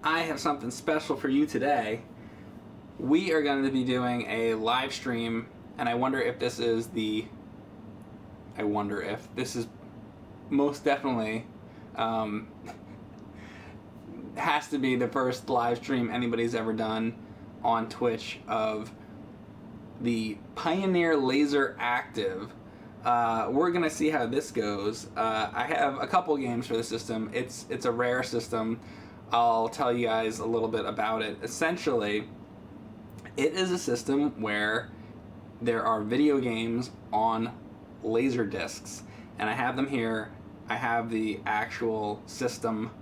I have something special for you today. We are going to be doing a live stream, and I wonder if this is most definitely has to be the first live stream anybody's ever done on Twitch of the Pioneer LaserActive. We're gonna see how this goes. I have a couple games for the system. It's a rare system. I'll tell you guys a little bit about it. Essentially, it is a system where there are video games on laser discs, and I have them here. I have the actual system.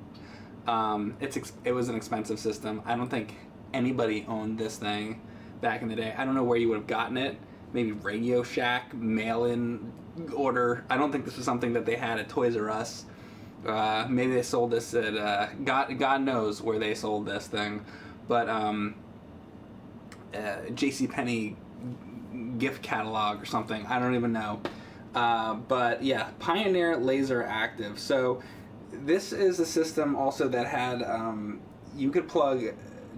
It was an expensive system. I don't think anybody owned this thing back in the day. I don't know where you would have gotten it. Maybe Radio Shack, mail-in order. I don't think this was something that they had at Toys R Us. Maybe they sold this at God knows where they sold this thing, but JCPenney gift catalog or something. I don't even know. But yeah, Pioneer LaserActive. So this is a system also that had you could plug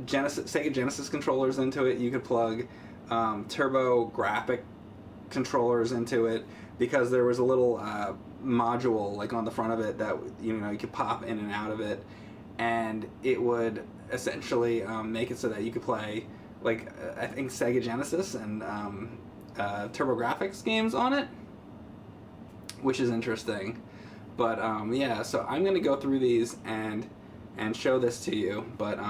Sega Genesis controllers into it. You could plug TurboGrafx controllers into it, because there was a little module like on the front of it that you could pop in and out of it, and it would essentially make it so that you could play like I think Sega Genesis and TurboGrafx games on it, which is interesting. But yeah, so I'm gonna go through these and show this to you, but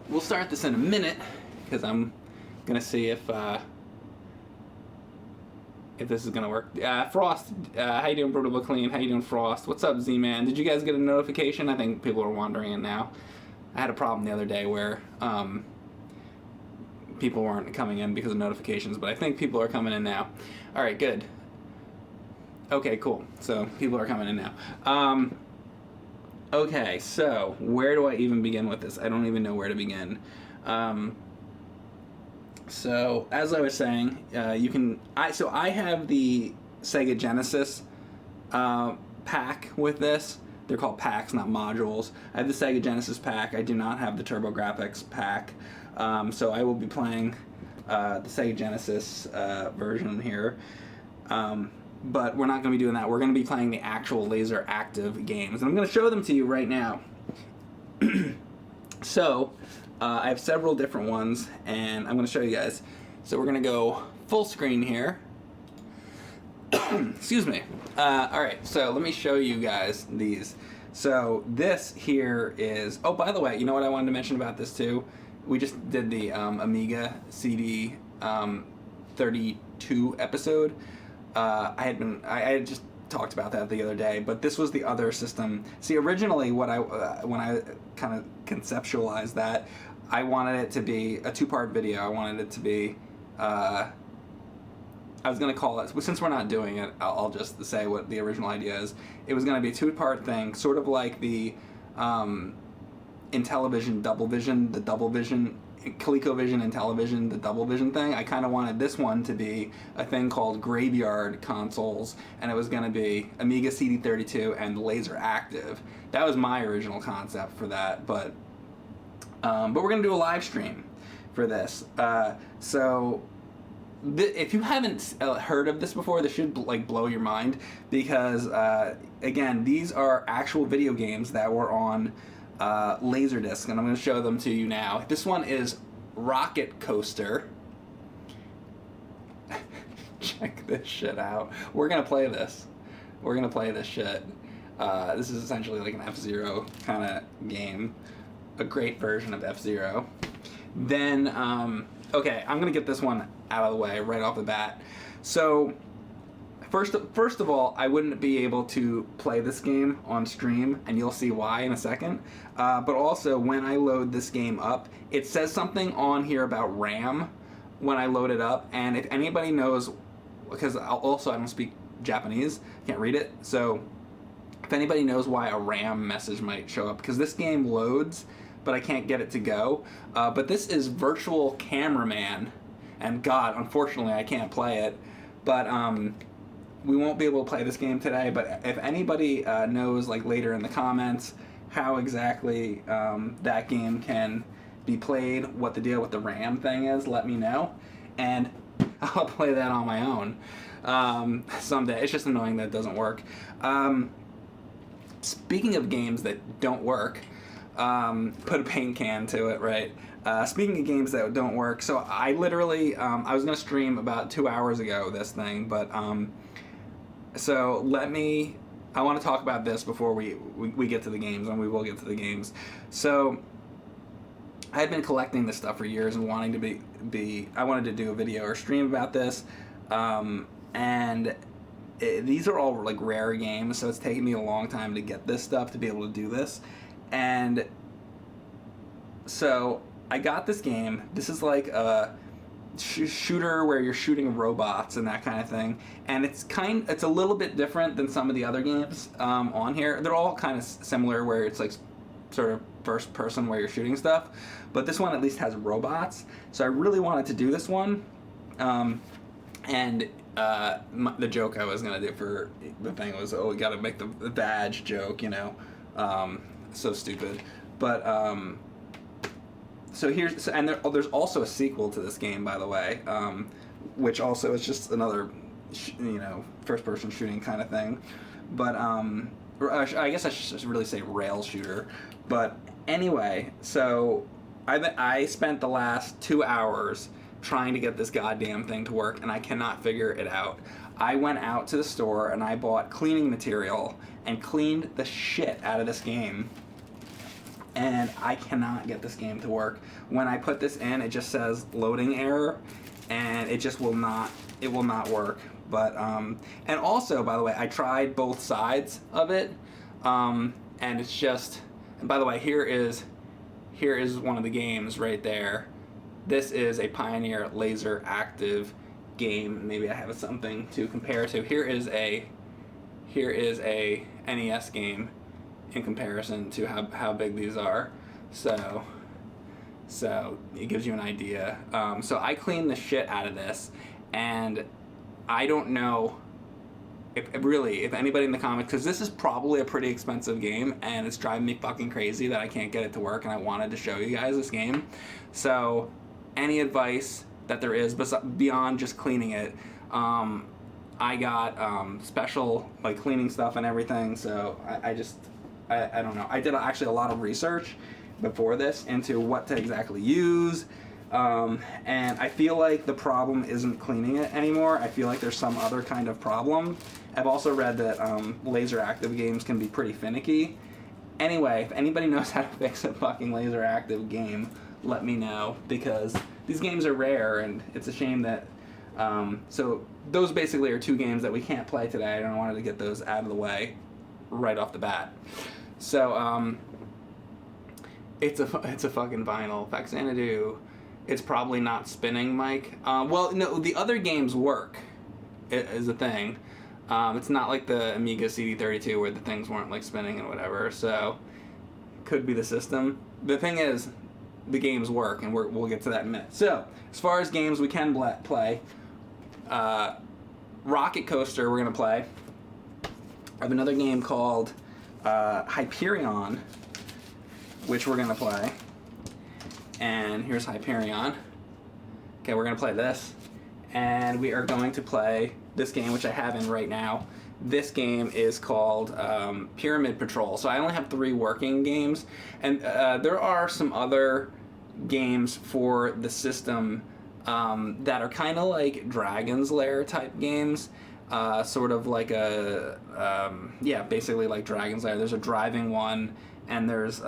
we'll start this in a minute because I'm gonna see if this is gonna work. Frost, how you doing, Brutal Clean? How you doing, Frost? What's up, Z-Man? Did you guys get a notification? I think people are wondering it now. I had a problem the other day where people weren't coming in because of notifications, but I think people are coming in now. All right, good. Okay, cool. So people are coming in now. Okay, so where do I even begin with this? I don't even know where to begin. So as I was saying, I have the Sega Genesis pack with this. They're called packs, not modules. I have the Sega Genesis pack. I do not have the TurboGrafx pack. So I will be playing the Sega Genesis version here. But we're not going to be doing that. We're going to be playing the actual LaserActive games. And I'm going to show them to you right now. So, I have several different ones, and I'm going to show you guys. So we're going to go full screen here. Excuse me. Alright, so let me show you guys these. So this here is... Oh, by the way, you know what I wanted to mention about this too? We just did the Amiga CD 32 episode. I had just talked about that the other day, but this was the other system. See, originally when I kind of conceptualized that, I wanted it to be a two-part video. I wanted it to be, I was going to call it, since we're not doing it, I'll just say what the original idea is. It was going to be a two-part thing, sort of like the Intellivision Double Vision, the Double Vision, ColecoVision and Television, the Double Vision thing. I kind of wanted this one to be a thing called Graveyard Consoles, and it was going to be Amiga CD32 and LaserActive. That was my original concept for that, but we're going to do a live stream for this. So if you haven't heard of this before, this should like blow your mind, because again, these are actual video games that were on Laserdisc, and I'm going to show them to you now. This one is Rocket Coaster. Check this shit out. We're going to play this. We're going to play this shit. This is essentially like an F-Zero kind of game. A great version of F-Zero. Then, okay, I'm going to get this one out of the way right off the bat. So, First of all, I wouldn't be able to play this game on stream, and you'll see why in a second. But also, when I load this game up, it says something on here about RAM when I load it up. And if anybody knows, because I don't speak Japanese, can't read it. So if anybody knows why a RAM message might show up, because this game loads, but I can't get it to go. But this is Virtual Cameraman, and God, unfortunately, I can't play it. But we won't be able to play this game today, but if anybody knows, like later in the comments, how exactly that game can be played, what the deal with the RAM thing is, let me know, and I'll play that on my own someday. It's just annoying that it doesn't work. Speaking of games that don't work, put a paint can to it, right? Speaking of games that don't work, so I literally, I was going to stream about 2 hours ago this thing, but, so I want to talk about this before we get to the games, and we will get to the games. So, I had been collecting this stuff for years and wanting to I wanted to do a video or stream about this, and these are all like rare games, so it's taken me a long time to get this stuff, to be able to do this. And so I got this game. This is like a shooter where you're shooting robots and that kind of thing, and it's a little bit different than some of the other games on here. They're all kind of similar, where it's like sort of first person where you're shooting stuff, but this one at least has robots. So I really wanted to do this one, and the joke I was gonna do for the thing was, oh, we gotta make the badge joke, you know, so stupid. But so there's also a sequel to this game, by the way, which also is just another, you know, first person shooting kind of thing. But I guess I should really say rail shooter. But anyway, so I spent the last 2 hours trying to get this goddamn thing to work, and I cannot figure it out. I went out to the store and I bought cleaning material and cleaned the shit out of this game, and I cannot get this game to work. When I put this in, it just says loading error, and it just will not work. But and also, by the way, I tried both sides of it, and it's just, and by the way, here is one of the games right there. This is a Pioneer LaserActive game. Maybe I have something to compare to. Here is a NES game in comparison to how big these are. So it gives you an idea. So I cleaned the shit out of this, and I don't know if anybody in the comments, because this is probably a pretty expensive game, and it's driving me fucking crazy that I can't get it to work, and I wanted to show you guys this game. So any advice that there is beyond just cleaning it, I got special like cleaning stuff and everything. So I don't know. I did actually a lot of research before this into what to exactly use, and I feel like the problem isn't cleaning it anymore. I feel like there's some other kind of problem. I've also read that LaserActive games can be pretty finicky. Anyway, if anybody knows how to fix a fucking LaserActive game, let me know, because these games are rare, and it's a shame that so those basically are two games that we can't play today, and I wanted to get those out of the way right off the bat. So it's a fucking vinyl. Faxanadu. It's probably not spinning, Mike. Well, no, the other games work, is a thing. It's not like the Amiga CD32 where the things weren't like spinning and whatever, so could be the system. The thing is, the games work, and we'll get to that in a minute. So, as far as games we can play, Rocket Coaster we're going to play. I have another game called Hyperion, which we're going to play. And here's Hyperion. Okay, we're going to play this. And we are going to play this game, which I have in right now. This game is called Pyramid Patrol. So I only have 3 working games. And there are some other games for the system that are kind of like Dragon's Lair type games. Sort of like a, yeah, basically like Dragon's Lair. There's a driving one, and there's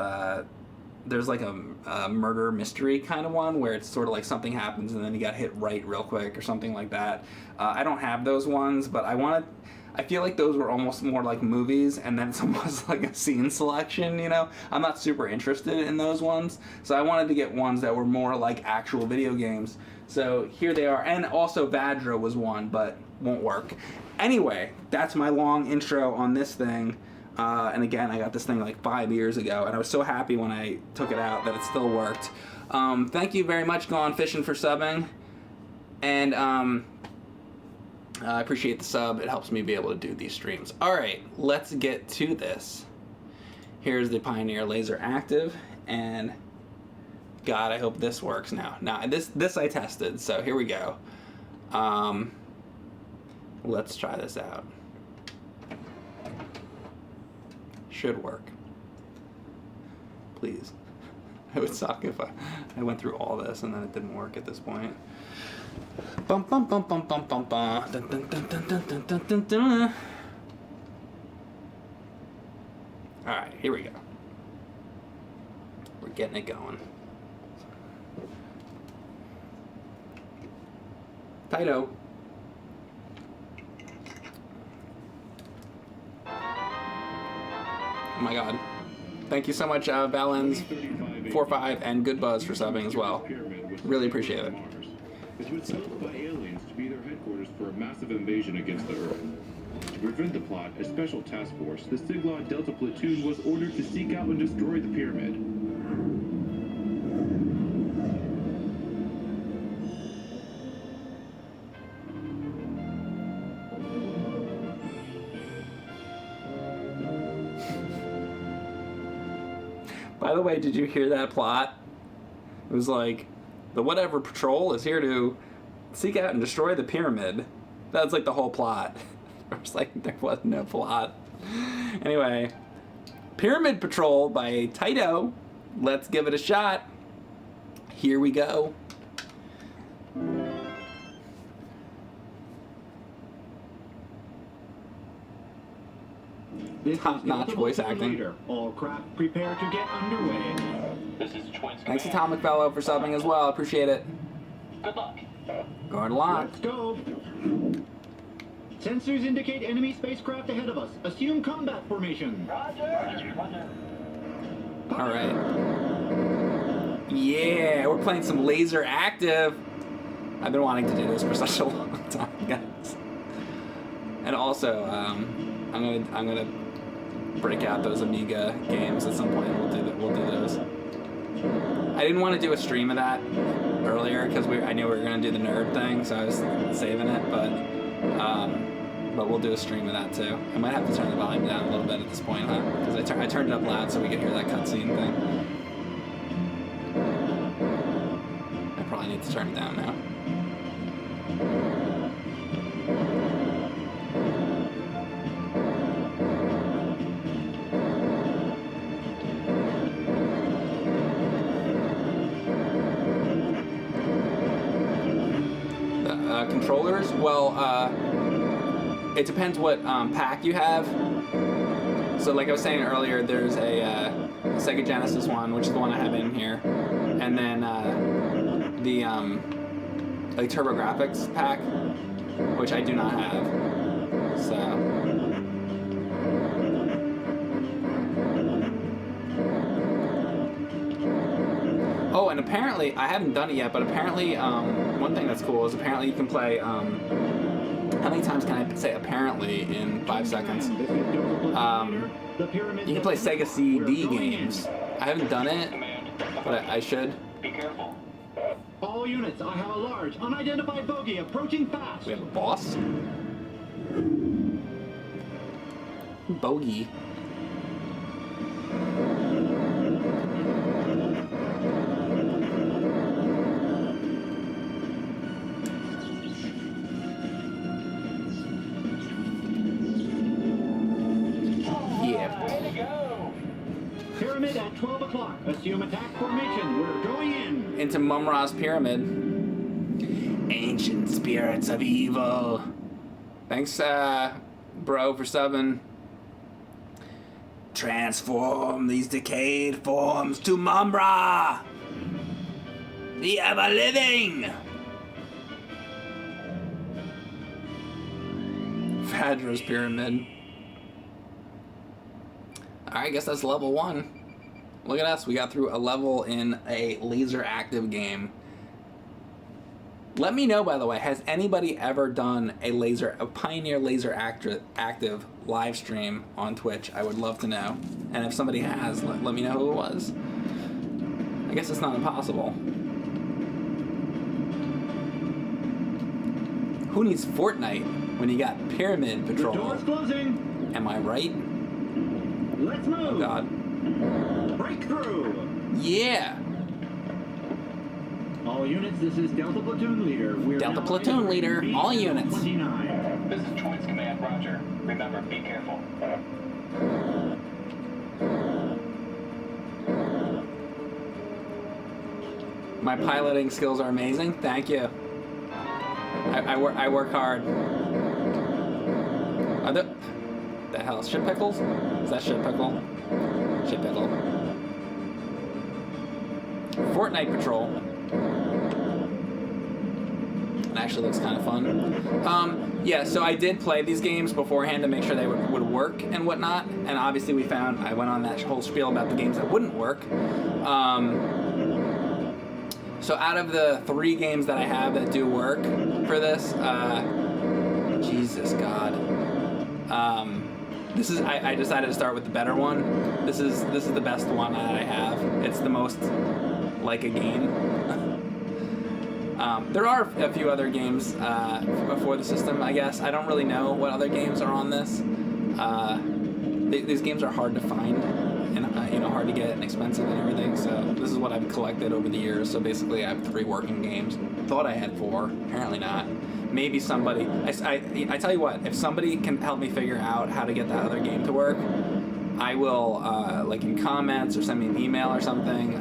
like a murder mystery kind of one where it's sort of like something happens and then you got hit right real quick or something like that. I don't have those ones, but I feel like those were almost more like movies, and then it's almost like a scene selection, you know? I'm not super interested in those ones, so I wanted to get ones that were more like actual video games. So here they are, and also Vadra was one, but won't work. Anyway, that's my long intro on this thing. And again, I got this thing like 5 years ago, and I was so happy when I took it out that it still worked. Thank you very much, Gone Fishing, for subbing. And I appreciate the sub. It helps me be able to do these streams. Alright, let's get to this. Here's the Pioneer LaserActive, and God, I hope this works now. Now, this I tested, so here we go. Let's try this out. Should work. Please. It would suck if I went through all this and then it didn't work at this point. Bum bum bum bum bum bum bum. Dun, dun, dun, dun, dun, dun, dun, dun, dun. All right, here we go. We're getting it going. Tighto. Oh my God. Thank you so much, Valens45 and Good Buzz for subbing as well. Really appreciate it. It was built by aliens to be their headquarters for a massive invasion against the Earth. To prevent the plot, a special task force, the Siglod Delta Platoon, was ordered to seek out and destroy the pyramid. By the way, did you hear that plot? It was like, the whatever patrol is here to seek out and destroy the pyramid. That's like the whole plot. There was no plot. Anyway, Pyramid Patrol by Taito. Let's give it a shot. Here we go. Top-notch voice acting. All craft prepare to get underway. This is Twins. Thanks Atomic Fellow for subbing as well. Appreciate it. Good luck. Going lock. Let's go. Sensors indicate enemy spacecraft ahead of us. Assume combat formation. Roger. All right. Yeah, we're playing some LaserActive. I've been wanting to do this for such a long time, guys. And also, I'm gonna break out those Amiga games at some point. We'll do those. I didn't want to do a stream of that earlier because I knew we were gonna do the nerd thing, so I was saving it. But we'll do a stream of that too. I might have to turn the volume down a little bit at this point, huh? Because I turned it up loud so we could hear that cutscene thing. I probably need to turn it down now. Controllers? Well, it depends what pack you have. So like I was saying earlier, there's a Sega Genesis one, which is the one I have in here. And then the like TurboGrafx pack, which I do not have. So... Oh, and apparently, I haven't done it yet, but apparently, one thing that's cool is apparently you can play, how many times can I say apparently in 5 seconds? You can play Sega CD games. I haven't done it, but I should. Be careful. All units, I have a large, unidentified bogey approaching fast. We have a boss. Bogey. Pyramid at 12 o'clock. Assume attack formation. We're going in. Into Mumra's pyramid. Ancient spirits of evil. Thanks, bro, for subbing. Transform these decayed forms to Mumra, the ever-living. Fadra's pyramid. Alright, I guess that's level 1. Look at us, we got through a level in a LaserActive game. Let me know, by the way, has anybody ever done a Pioneer LaserActive live stream on Twitch? I would love to know. And if somebody has, let me know who it was. I guess it's not impossible. Who needs Fortnite when you got Pyramid Patrol? The door's closing. Am I right? Let's move. Oh God. Breakthrough! Yeah. All units, this is Delta Platoon Leader. We're Delta now Platoon Leader, entering all units. 29. This is Twins Command, Roger. Remember, be careful. My piloting skills are amazing. Thank you. I work hard. Are the hell shit pickles? Is that shit pickle? Shit pickle. Fortnite Patrol. It actually looks kind of fun. Yeah, so I did play these games beforehand to make sure they would work and whatnot. And obviously I went on that whole spiel about the games that wouldn't work. So out of the 3 games that I have that do work for this, Jesus God. This is I decided to start with the better one. This is the best one that I have. It's the most like a game. There are a few other games for the system, I guess. I don't really know what other games are on this. These games are hard to find and hard to get and expensive and everything. So this is what I've collected over the years. So basically, I have 3 working games. Thought I had 4. Apparently not. Maybe somebody. I tell you what. If somebody can help me figure out how to get that other game to work, I will like in comments or send me an email or something.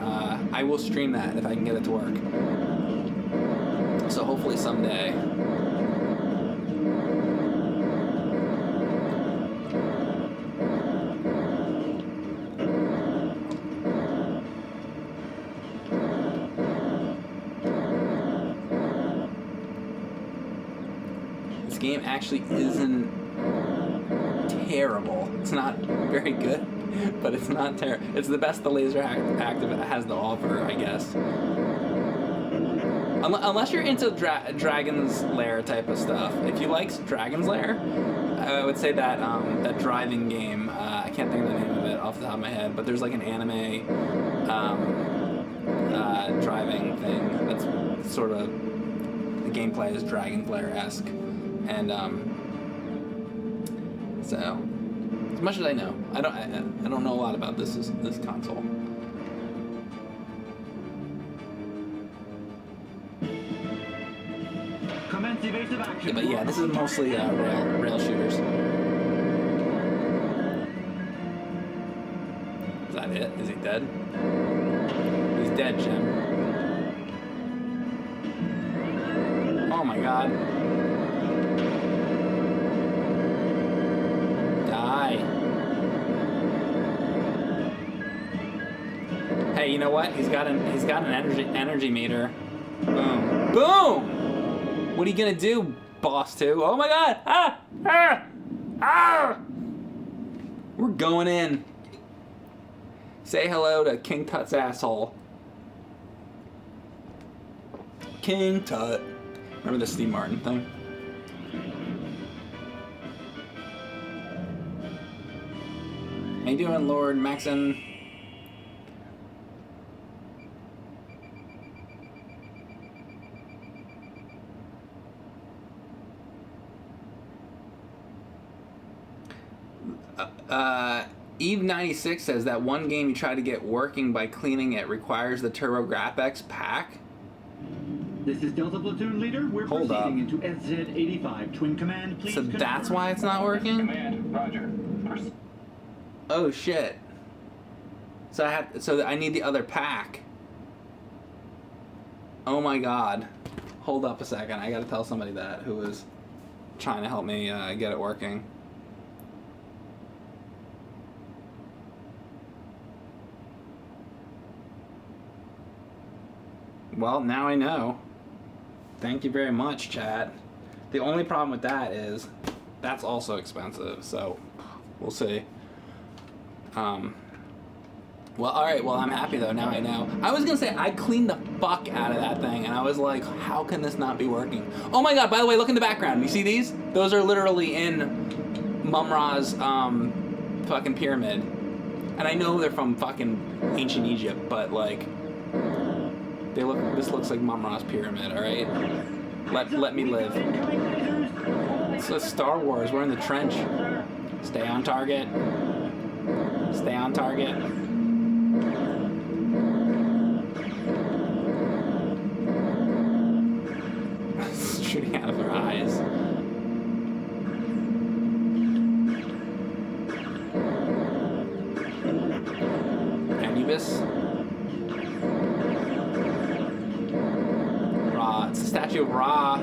I will stream that if I can get it to work. So hopefully someday. This game actually isn't terrible. It's not very good, but it's not terrible. It's the best the LaserActive has to offer, I guess. Unless you're into Dragon's Lair type of stuff. If you like Dragon's Lair, I would say that that driving game, I can't think of the name of it off the top of my head, but there's like an anime driving thing that's sort of, the gameplay is Dragon's Lair-esque. And so, as much as I know, I don't know a lot about this console. Commence evasive action. Yeah, but yeah, this is mostly rail shooters. Is that it? Is he dead? He's dead, Jim. Oh my God. Die. Hey, you know what? He's got an energy meter. Boom. Boom! What are you gonna do, Boss 2? Oh my God! Ah! Ah! Ah! We're going in. Say hello to King Tut's asshole. King Tut. Remember the Steve Martin thing? How you doing, Lord Maxon? Eve96 says that one game you try to get working by cleaning it requires the TurboGrafx pack. This is Delta Platoon Leader. We're Hold up. proceeding into SZ-85. Twin Command, please So confirm. that's why it's not working? Command, Roger. Oh shit. So I need the other pack. Oh my God. Hold up a second. I gotta tell somebody that who was trying to help me get it working. Well, now I know. Thank you very much, chat. The only problem with that is that's also expensive, so we'll see. Well, alright, well, I'm happy though, now I know. I was gonna say, I cleaned the fuck out of that thing, and I was like, how can this not be working? Oh my God, by the way, look in the background. You see these? Those are literally in Mum-Ra's fucking pyramid. And I know they're from fucking ancient Egypt, but like, this looks like Mum-Ra's pyramid, alright? Let me live. It's a Star Wars, we're in the trench. Stay on target. Stay on target. Anubis. Ra. It's the statue of Ra.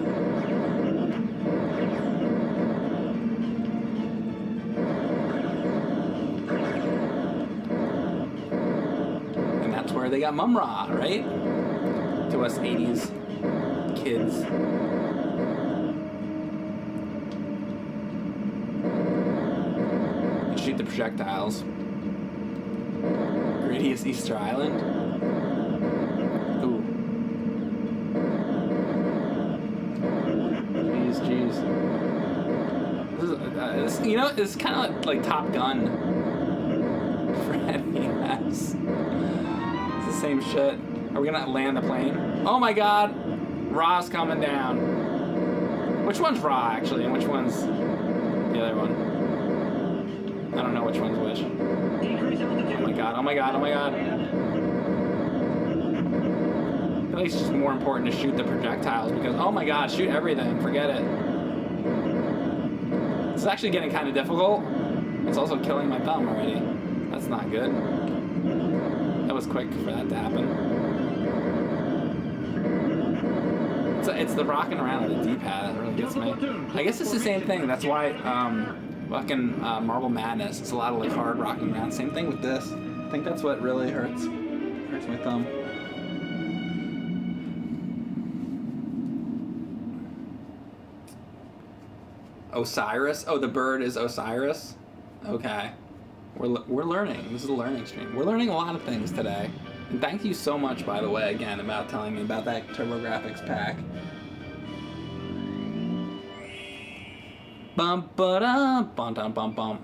And that's where they got Mum Ra, right? To us 80s kids. Shoot the projectiles. Greediest Easter Island. Ooh. Jeez. This, you know, it's kind of like Top Gun for NES. It's the same shit. Are we gonna land the plane? Oh my God! Ra's coming down. Which one's Ra actually, and which one's the other one? I don't know which one's which. Oh my God! Oh my God! Oh my God! I feel like it's just more important to shoot the projectiles because, oh my God, shoot everything. Forget it. It's actually getting kind of difficult. It's also killing my thumb already. That's not good. That was quick for that to happen. It's the rocking around of the D-pad that really gets me. I guess it's the same thing. That's why fucking Marble Madness. It's a lot of like hard rocking around. Same thing with this. I think that's what really hurts my thumb. Osiris? Oh, the bird is Osiris? Okay. We're learning. This is a learning stream. We're learning a lot of things today. And thank you so much, by the way, again, about telling me about that TurboGrafx pack. Bum ba dum bum dum bum bum.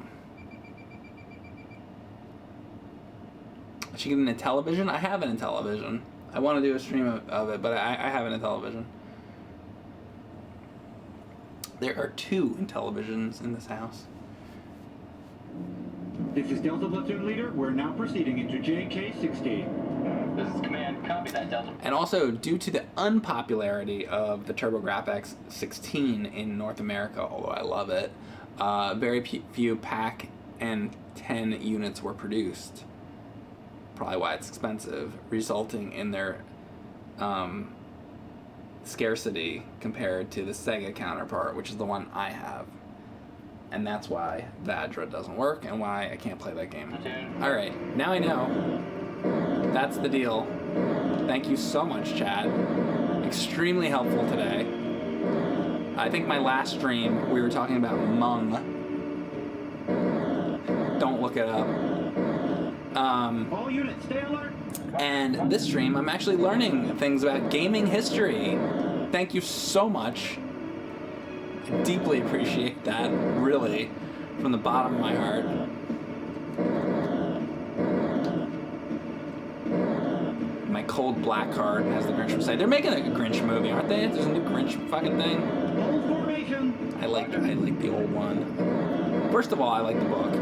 I should get an Intellivision. I have an Intellivision. I want to do a stream of it, but I have an Intellivision. There are 2 Intellivisions in this house. This is Delta Platoon Leader. We're now proceeding into JK-60. This is Command. Copy that, Delta. And also, due to the unpopularity of the TurboGrafx 16 in North America, although I love it, very few pack and 10 units were produced. Probably why it's expensive, resulting in their scarcity compared to the Sega counterpart, which is the one I have. And that's why Vadra doesn't work and why I can't play that game. Alright, now I know. That's the deal. Thank you so much, chat. Extremely helpful today. I think my last stream, we were talking about Mung. Don't look it up. All units, stay alert. And this stream, I'm actually learning things about gaming history. Thank you so much. I deeply appreciate that, really, from the bottom of my heart. My cold black card has the Grinch beside. They're making a Grinch movie, aren't they? There's a new Grinch fucking thing. Hold formation. I like the old one. First of all, I like the book.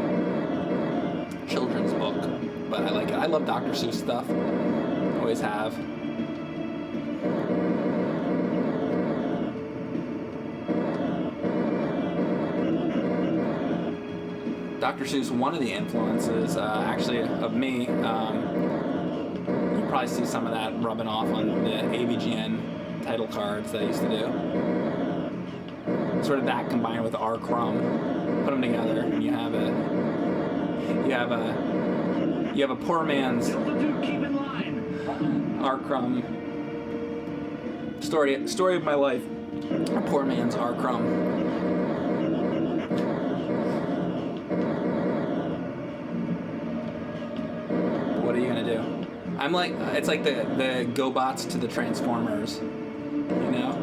Children's book. But I like it. I love Dr. Seuss stuff. Always have. Dr. Seuss, one of the influences, actually, of me. You probably see some of that rubbing off on the AVGN title cards that I used to do. Sort of that combined with R. Crumb. Put them together, and you have a poor man's Keep in line. R. Crumb. Story of my life. A poor man's R. Crumb. What are you gonna do? I'm like, it's like the GoBots to the Transformers, you know?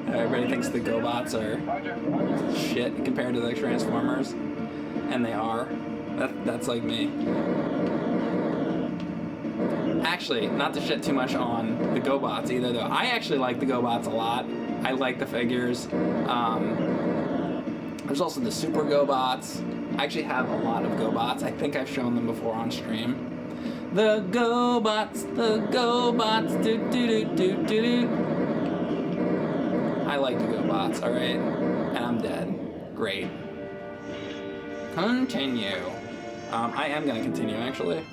Everybody thinks the GoBots are shit compared to the Transformers, and they are. That's like me. Actually, not to shit too much on the GoBots either, though. I actually like the GoBots a lot. I like the figures. There's also the Super GoBots. I actually have a lot of GoBots. I think I've shown them before on stream. The GoBots, do do do do do do. I like the GoBots, alright? And I'm dead. Great. Continue. I am gonna continue, actually.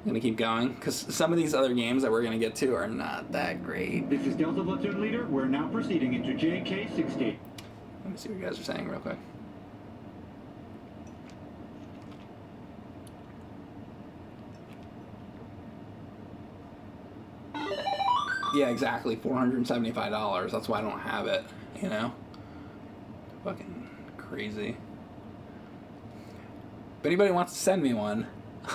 gonna keep going because some of these other games that we're gonna get to are not that great. This is Delta Platoon Leader. We're now proceeding into JK-16. Let me see what you guys are saying real quick. Yeah, exactly. $475. That's why I don't have it, you know? Fucking crazy. If anybody wants to send me one,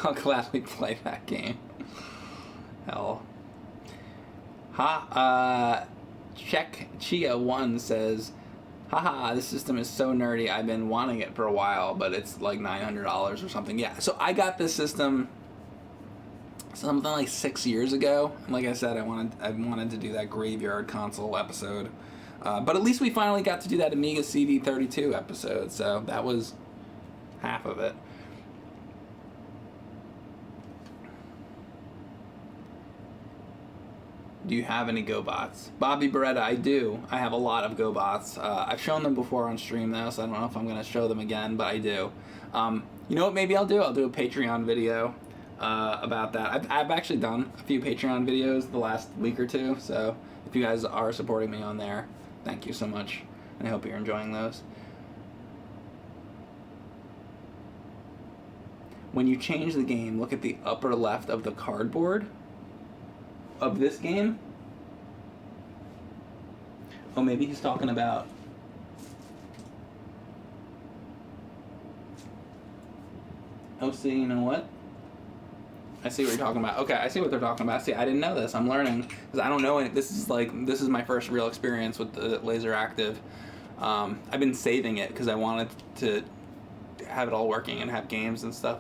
I'll gladly play that game. Hell. Check Chia 1 says, haha, this system is so nerdy. I've been wanting it for a while, but it's like $900 or something. Yeah, so I got this system something like 6 years ago. And like I said, I wanted to do that graveyard console episode. But at least we finally got to do that Amiga CD32 episode, so that was half of it. Do you have any GoBots? Bobby Beretta, I do. I have a lot of GoBots. I've shown them before on stream though, so I don't know if I'm going to show them again, but I do. You know what maybe I'll do? I'll do a Patreon video about that. I've actually done a few Patreon videos the last week or two, so if you guys are supporting me on there, thank you so much, and I hope you're enjoying those. When you change the game, look at the upper left of the cardboard of this game. Oh, maybe he's talking about... Oh, see, you know what? I see what you're talking about. Okay, I see what they're talking about. See, I didn't know this. I'm learning because I don't know it. This is my first real experience with the LaserActive. I've been saving it because I wanted to have it all working and have games and stuff.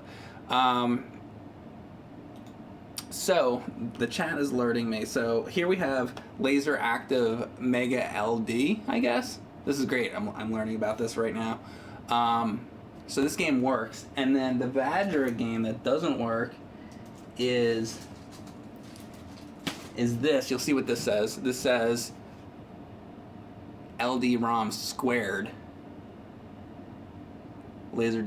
So the chat is alerting me. So here we have LaserActive Mega LD, I guess. This is great. I'm learning about this right now. So this game works, and then the Vajra game that doesn't work is this. You'll see what this says. This says LD ROM squared. Laser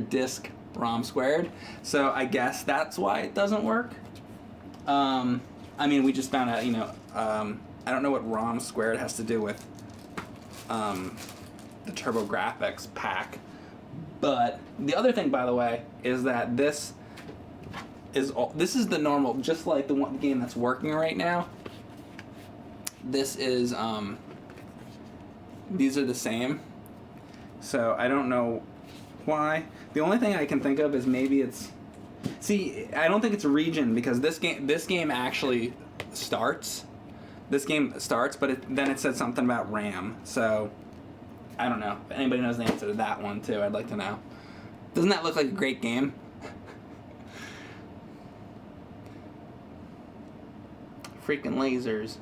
disc ROM squared. So I guess that's why it doesn't work. I mean, we just found out, you know, I don't know what ROM squared has to do with the TurboGrafx pack. But the other thing, by the way, is that this is the normal, just like the one game that's working right now. This is these are the same. So I don't know why. The only thing I can think of is maybe it's... See, I don't think it's region, because this game actually starts. This game starts, but then it said something about RAM. So I don't know. If anybody knows the answer to that one too, I'd like to know. Doesn't that look like a great game? Freaking lasers.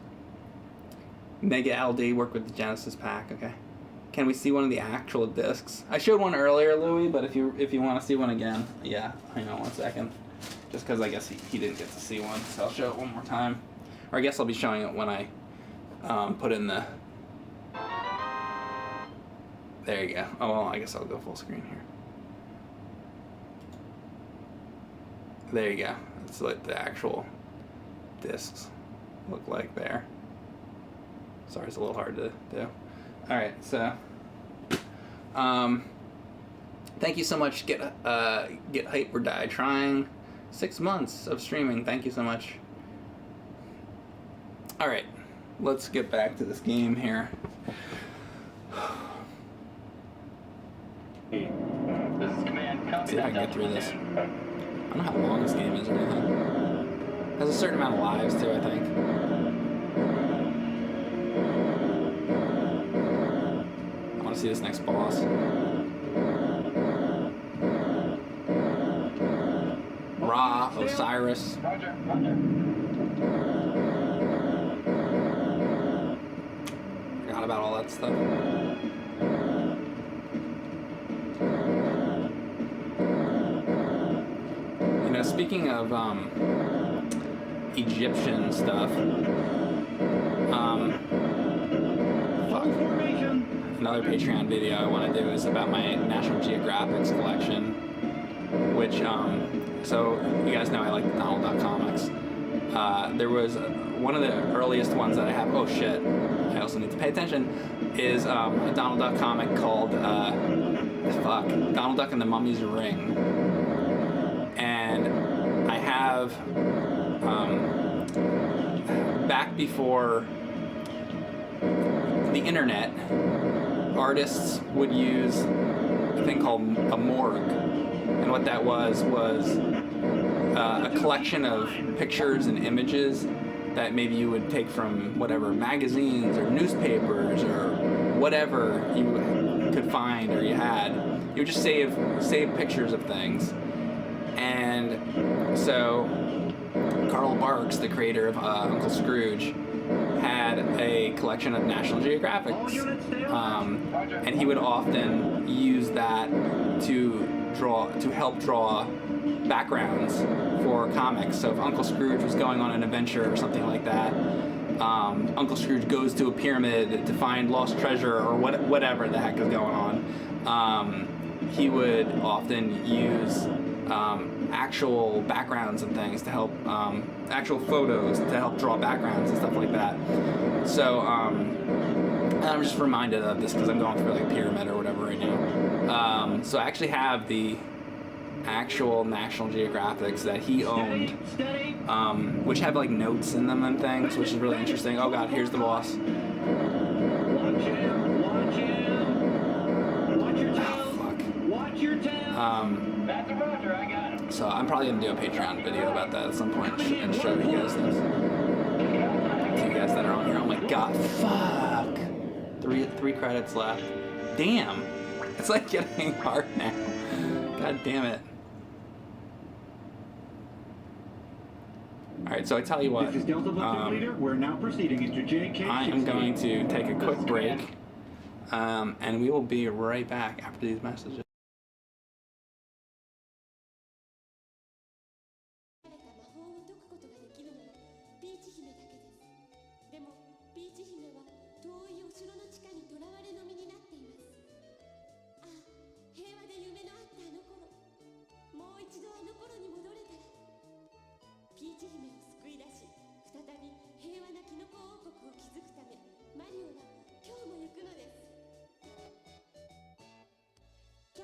Mega LD work with the Genesis pack. Okay. Can we see one of the actual discs? I showed one earlier, Louis, but if you want to see one again, yeah, hang on 1 second. Just because I guess he didn't get to see one, so I'll show it one more time. Or I guess I'll be showing it when I put in the... There you go. Oh, well, I guess I'll go full screen here. There you go. That's what the actual discs look like there. Sorry, it's a little hard to do. Alright, so thank you so much, Get Hype or Die trying 6 months of streaming. Thank you so much. Alright, let's get back to this game here. This is command. Copy See if I can get through this. I don't know how long this game is or anything. It has a certain amount of lives too, I think. I want to see this next boss. Ra, Osiris. Roger. Forgot about all that stuff. You know, speaking of Egyptian stuff, fuck. Another Patreon video I want to do is about my National Geographic collection. which, so you guys know I like Donald Duck comics. There was one of the earliest ones that I have, oh shit, I also need to pay attention, is a Donald Duck comic called, Donald Duck and the Mummy's Ring. And I have, back before the internet, artists would use a thing called a morgue. And what that was a collection of pictures and images that maybe you would take from whatever magazines or newspapers or whatever you could find or you had. You would just save pictures of things. And so Carl Barks, the creator of Uncle Scrooge, had a collection of National Geographics, and he would often use that to help draw backgrounds for comics. So if Uncle Scrooge was going on an adventure or something like that, Uncle Scrooge goes to a pyramid to find lost treasure or whatever the heck is going on, he would often use actual backgrounds and things to help, actual photos to help draw backgrounds and stuff like that. So and I'm just reminded of this because I'm going through like Pyramid or whatever right now. So I actually have the actual National Geographics that he owned, which have like notes in them and things, which is really interesting. Oh god, here's the boss. Watch him! Watch him! Watch your tail! Oh, fuck. Watch your tail! That's a Roger, I got him. So I'm probably gonna do a Patreon video about that at some point and show you guys this. To you guys that are on here. Oh my god, fuck! Three credits left. Damn! It's like getting hard now. God damn it. Alright, so I tell you what. This is Delta Platoon Leader. We're now proceeding into JK. I am going to take a quick break, and we will be right back after these messages. 今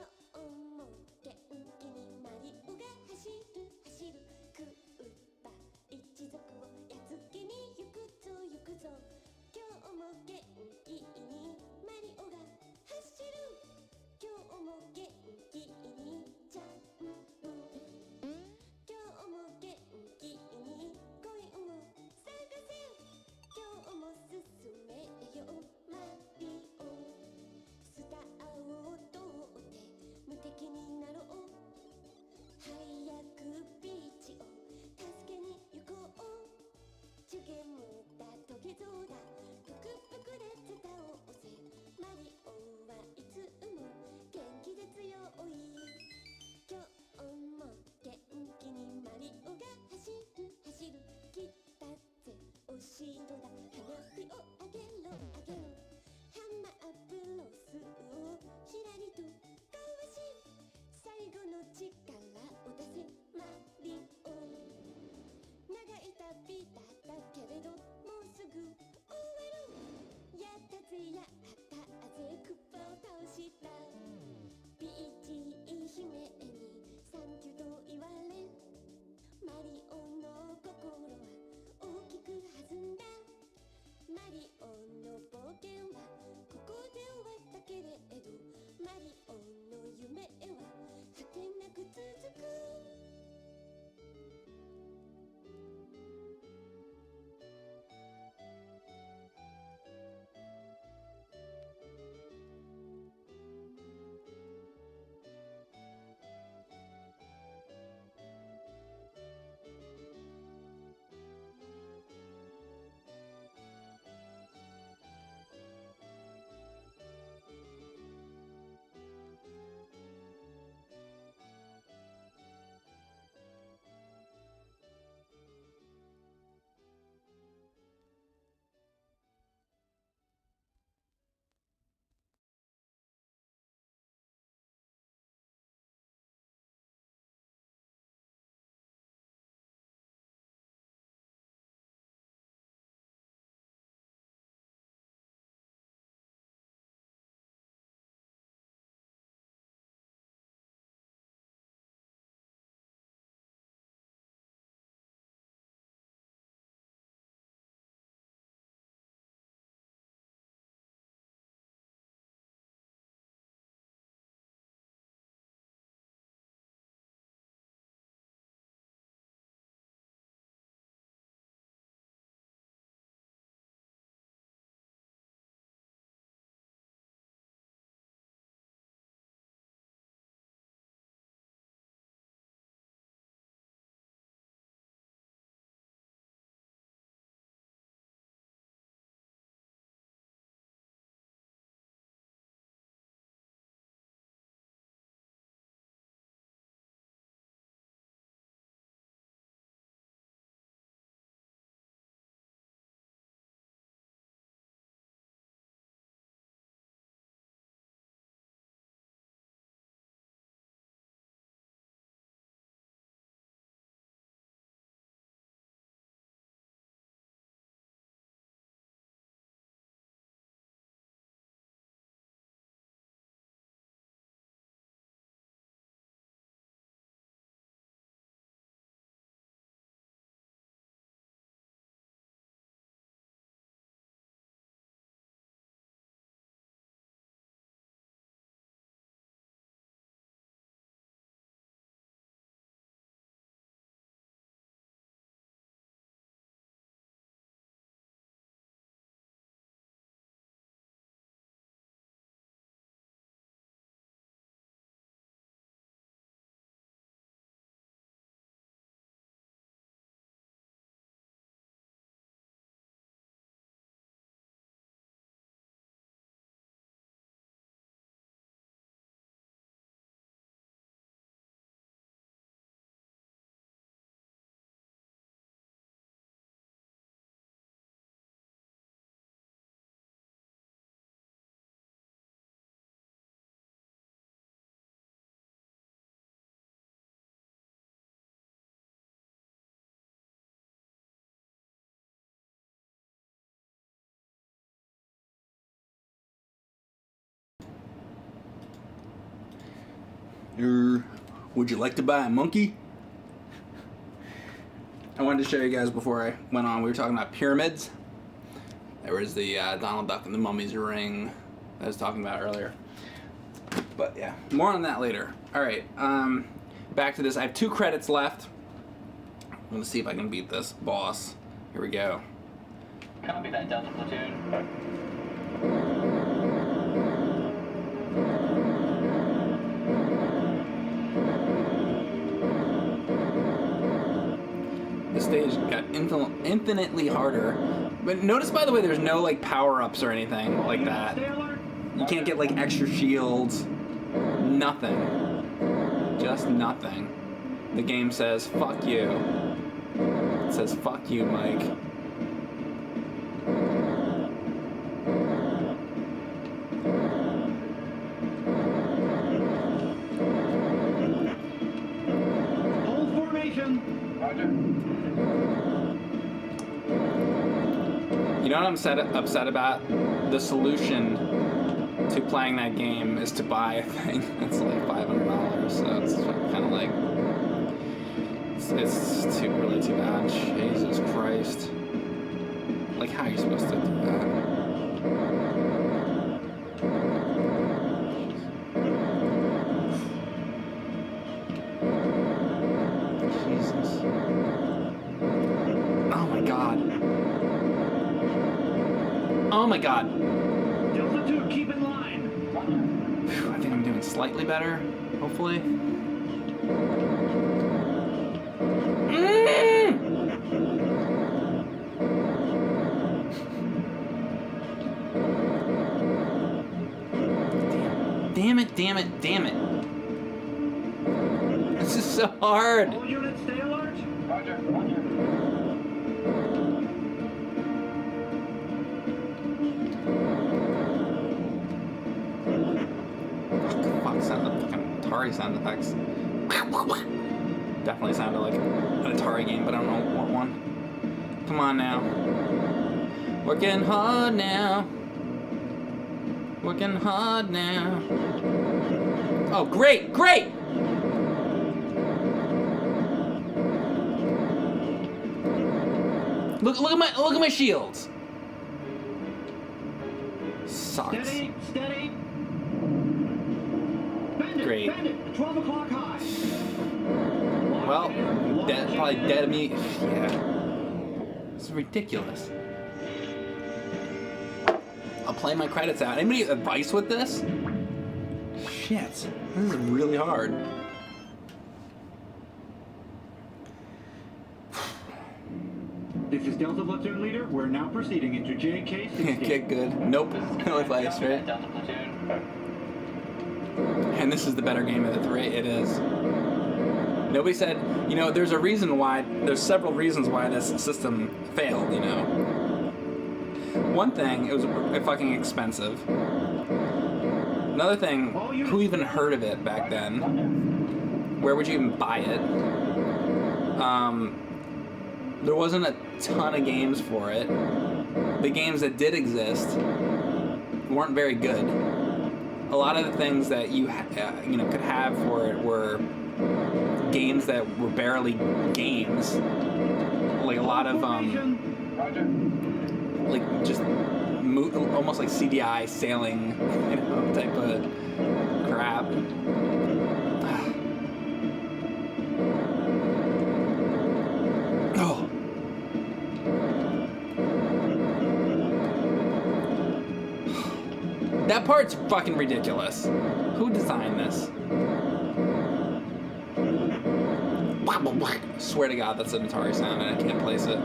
Would you like to buy a monkey? I wanted to show you guys before I went on. We were talking about pyramids. There was the Donald Duck and the Mummy's Ring that I was talking about earlier. But yeah, more on that later. All right, back to this. I have 2 credits left. I'm gonna see if I can beat this boss. Here we go. Copy that, Delta Platoon. The stage got infinitely harder. But notice, by the way, there's no like power-ups or anything like that. You can't get like extra shields. Nothing. Just nothing. The game says, fuck you. It says, fuck you, Mike. Hold formation. Roger. You know what I'm upset about? The solution to playing that game is to buy a thing that's like $500, so it's kind of like it's really too bad. Jesus Christ! Like, how are you supposed to do that? Jesus! Oh my God! Oh my God! Delta 2, keep in line. Whew, I think I'm doing slightly better, hopefully. Damn it, damn it, damn it. This is so hard. All units stay alert. Roger, roger. Fuck, sound the fucking Atari sound effects. Definitely sounded like an Atari game, but I don't know what one. Come on now. Working hard now. Working hard now. Oh, great, great! Look at my shields. Sucks. Steady, steady. Bend it, Great. bend it. 12 o'clock high. Well, probably dead of me. Yeah. It's ridiculous. I'll play my credits out. Anybody advice with this? Shit. This is really hard. This is Delta Platoon Leader. We're now proceeding into JK-16. Okay, good. Nope. No advice, Copy right? that, Delta Platoon. And this is the better game of the 3. It is. Nobody said, you know, there's several reasons why this system failed, you know. One thing, it was fucking expensive. Another thing, who even heard of it back then? Where would you even buy it? There wasn't a ton of games for it. The games that did exist weren't very good. A lot of the things that you could have for it were games that were barely games. Like a lot of Roger. like just almost like CDI sailing, you know, type of crap. Oh. That part's fucking ridiculous. Who designed this? Swear to God, that's an Atari sound and I can't place it.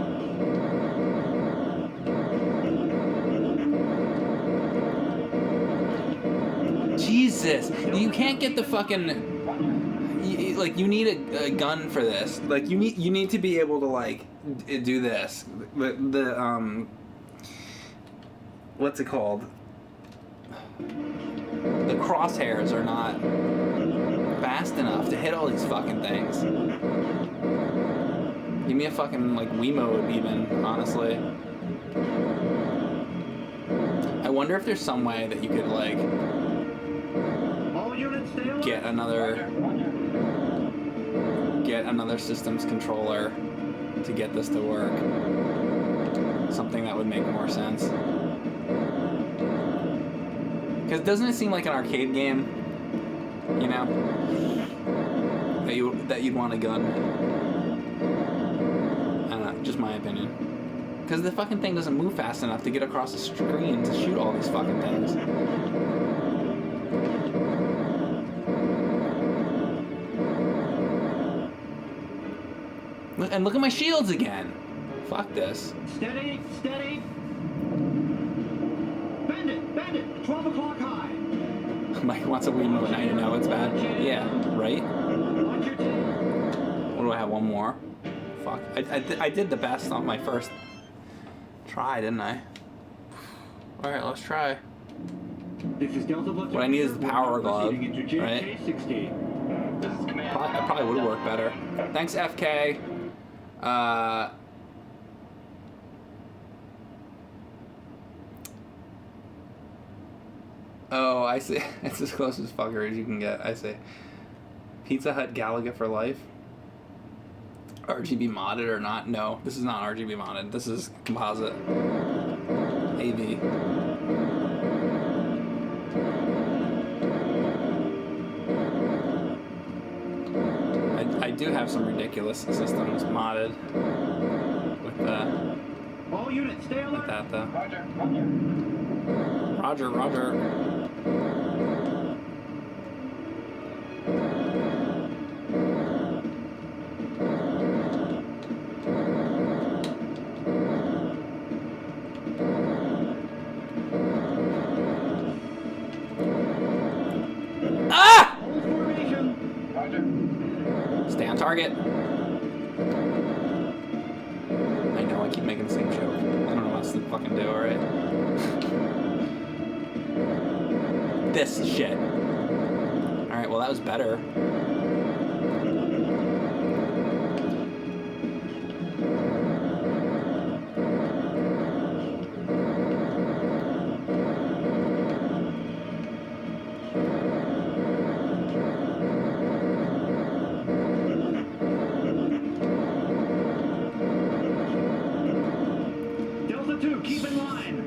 Jesus, you can't get the fucking. You need a gun for this. Like you need to be able to like do this. The what's it called? The crosshairs are not fast enough to hit all these fucking things. Give me a fucking like Wiimote even, honestly. I wonder if there's some way that you could like All units stay alert. get another systems controller to get this to work. Something that would make more sense. Because doesn't it seem like an arcade game? You know, that you'd want a gun. I don't know, just my opinion. Because the fucking thing doesn't move fast enough to get across the screen to shoot all these fucking things. And look at my shields again. Fuck this. Steady, steady. Bend it. 12 o'clock high. Mike wants a Wii mode now, you know it's bad. Yeah, right? Watch your tail. What do I have? One more? Fuck. I did the best on my first try, didn't I? Alright, let's try. This is Delta Platoon. What I need is the power glove, Proceeding into right? JK-16. This is command. That probably would work better. Thanks, FK. Oh, I see. It's as close as fucker as you can get. I see. Pizza Hut Galaga for life. RGB modded or not? No, this is not RGB modded. This is composite. AV. I do have some ridiculous systems modded with All units stay alert. with that though. Roger. Roger. Ah! Hold formation. Roger. Stay on target. I know I keep making the same joke. I don't know what else to fucking do, alright? This shit. Alright, well that was better. Delta 2, keep in line.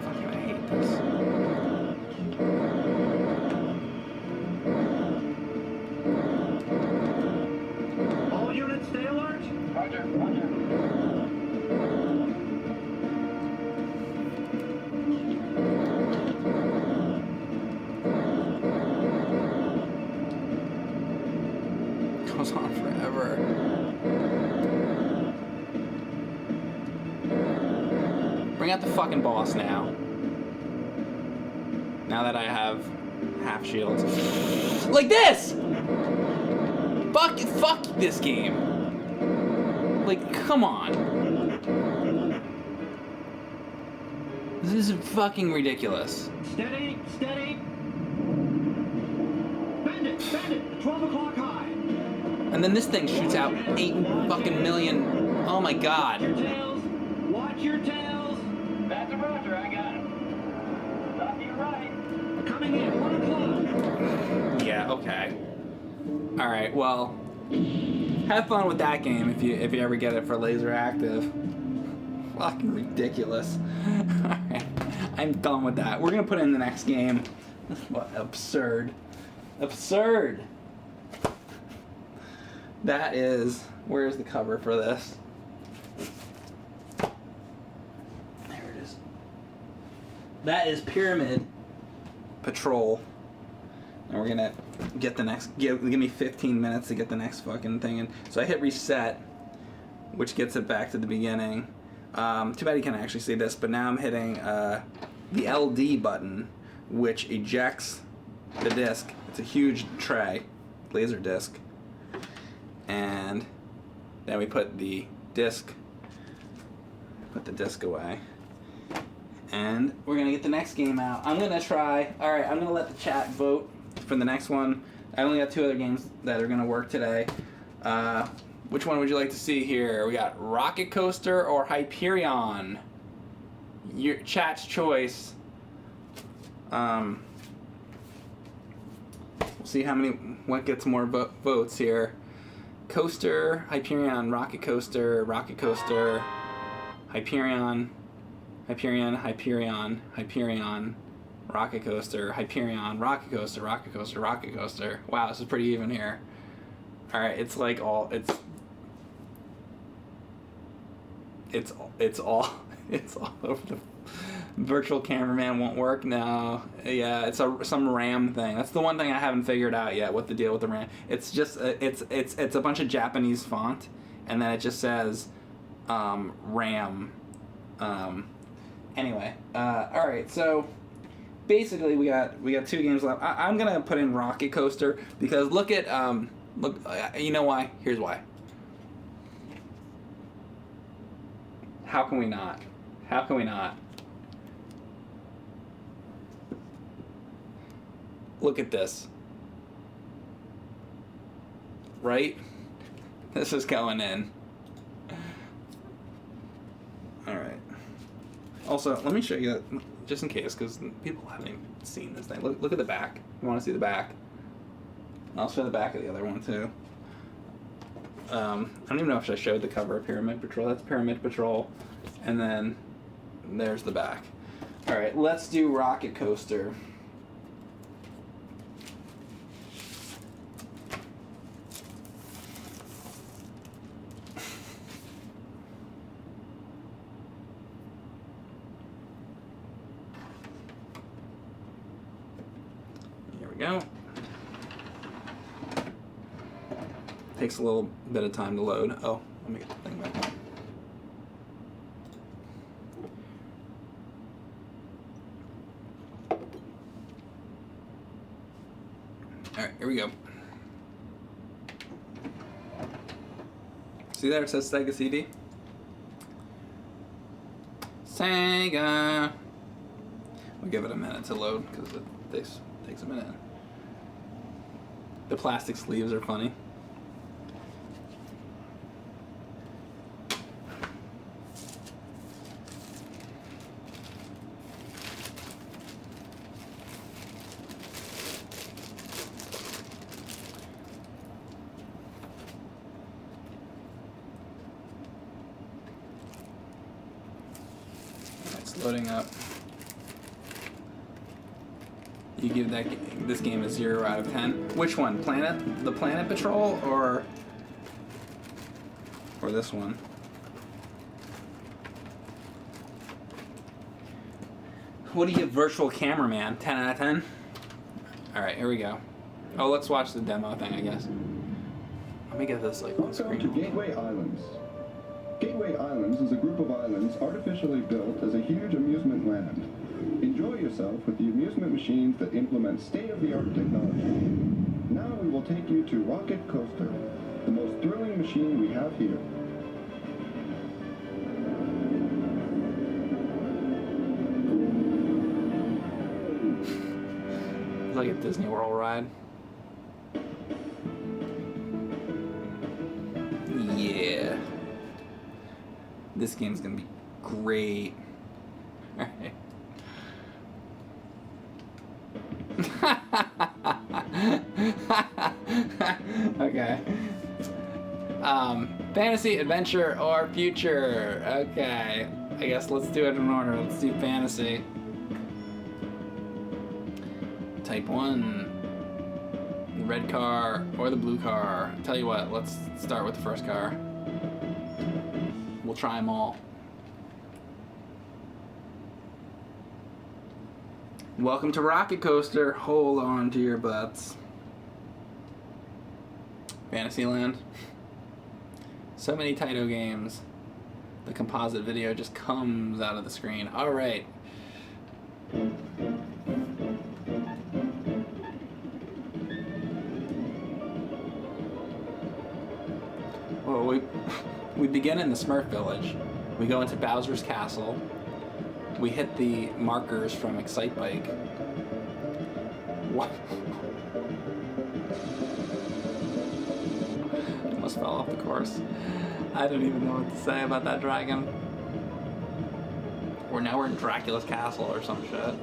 Fucking, I hate this. All units stay alert. Roger. Goes on forever. Bring out the fucking boss now. Now that I have half shields. Like this! Fuck this game. Like, come on. This is fucking ridiculous. Steady. Bend it. 12 o'clock high. And then this thing shoots out 8 fucking million. Oh my god. Watch your tails. That's a Roger. I got it. Stop you right. Coming in, 1 o'clock. Yeah, okay. Alright, well, have fun with that game if you ever get it for LaserActive. Fucking ridiculous. Alright, I'm done with that. We're gonna put in the next game. What absurd. Absurd! That is, where's the cover for this? There it is. That is Pyramid Patrol. And we're gonna get the next, give me 15 minutes to get the next fucking thing in. So I hit reset, which gets it back to the beginning. Too bad you can't actually see this, but now I'm hitting the LD button, which ejects the disc. It's a huge tray, laser disc. And then we put the disc away. And we're gonna get the next game out. I'm gonna try, alright, I'm gonna let the chat vote for the next one. I only got 2 other games that are gonna work today. Which one would you like to see here? We got Rocket Coaster or Hyperion. Your chat's choice. We'll see what gets more votes here. Coaster, Hyperion, Rocket Coaster, Rocket Coaster, Hyperion, Hyperion, Hyperion, Hyperion, Rocket Coaster, Hyperion, Rocket Coaster, Rocket Coaster, Rocket Coaster. Wow, this is pretty even here. Alright, it's like all it's all over the virtual cameraman won't work. No, yeah, it's some RAM thing. That's the one thing I haven't figured out yet. What the deal with the RAM? It's just it's a bunch of Japanese font, and then it just says RAM. Anyway, all right. So basically, we got 2 games left. I'm gonna put in Rocket Coaster because look. You know why? Here's why. How can we not? How can we not? Look at this. Right? This is going in. Alright. Also, let me show you, just in case, because people haven't even seen this thing. Look at the back. You want to see the back? I'll show the back of the other one, too. I don't even know if I showed the cover of Pyramid Patrol. That's Pyramid Patrol. And then there's the back. Alright, let's do Rocket Coaster. Here we go. Takes a little bit of time to load. Oh, let me get the thing back on. Alright, here we go. See there, it says Sega CD? Sega! We'll give it a minute to load, because it takes a minute. The plastic sleeves are funny. Loading up. You give this game a 0 out of 10. Which one? The Planet Patrol or this one? What do you give Virtual Cameraman? 10 out of 10? Alright, here we go. Oh, let's watch the demo thing, I guess. Let me get this on Welcome screen. to Gateway Islands. Gateway Islands is a group of islands artificially built as a huge amusement land. Enjoy yourself with the amusement machines that implement state-of-the-art technology. Now we will take you to Rocket Coaster, the most thrilling machine we have here. It's like a Disney World ride. Yeah. This game's gonna be great. Alright. Okay. Fantasy, adventure, or future. Okay. I guess let's do it in order. Let's do fantasy. Type 1. The red car or the blue car. Tell you what, let's start with the first car. We'll try them all. Welcome to Rocket Coaster. Hold on to your butts. Fantasyland. So many Taito games. The composite video just comes out of the screen. Alright. Well, we begin in the Smurf Village. We go into Bowser's Castle. We hit the markers from Excitebike. What? fell off the course. I don't even know what to say about that dragon. Or now we're in Dracula's castle or some shit.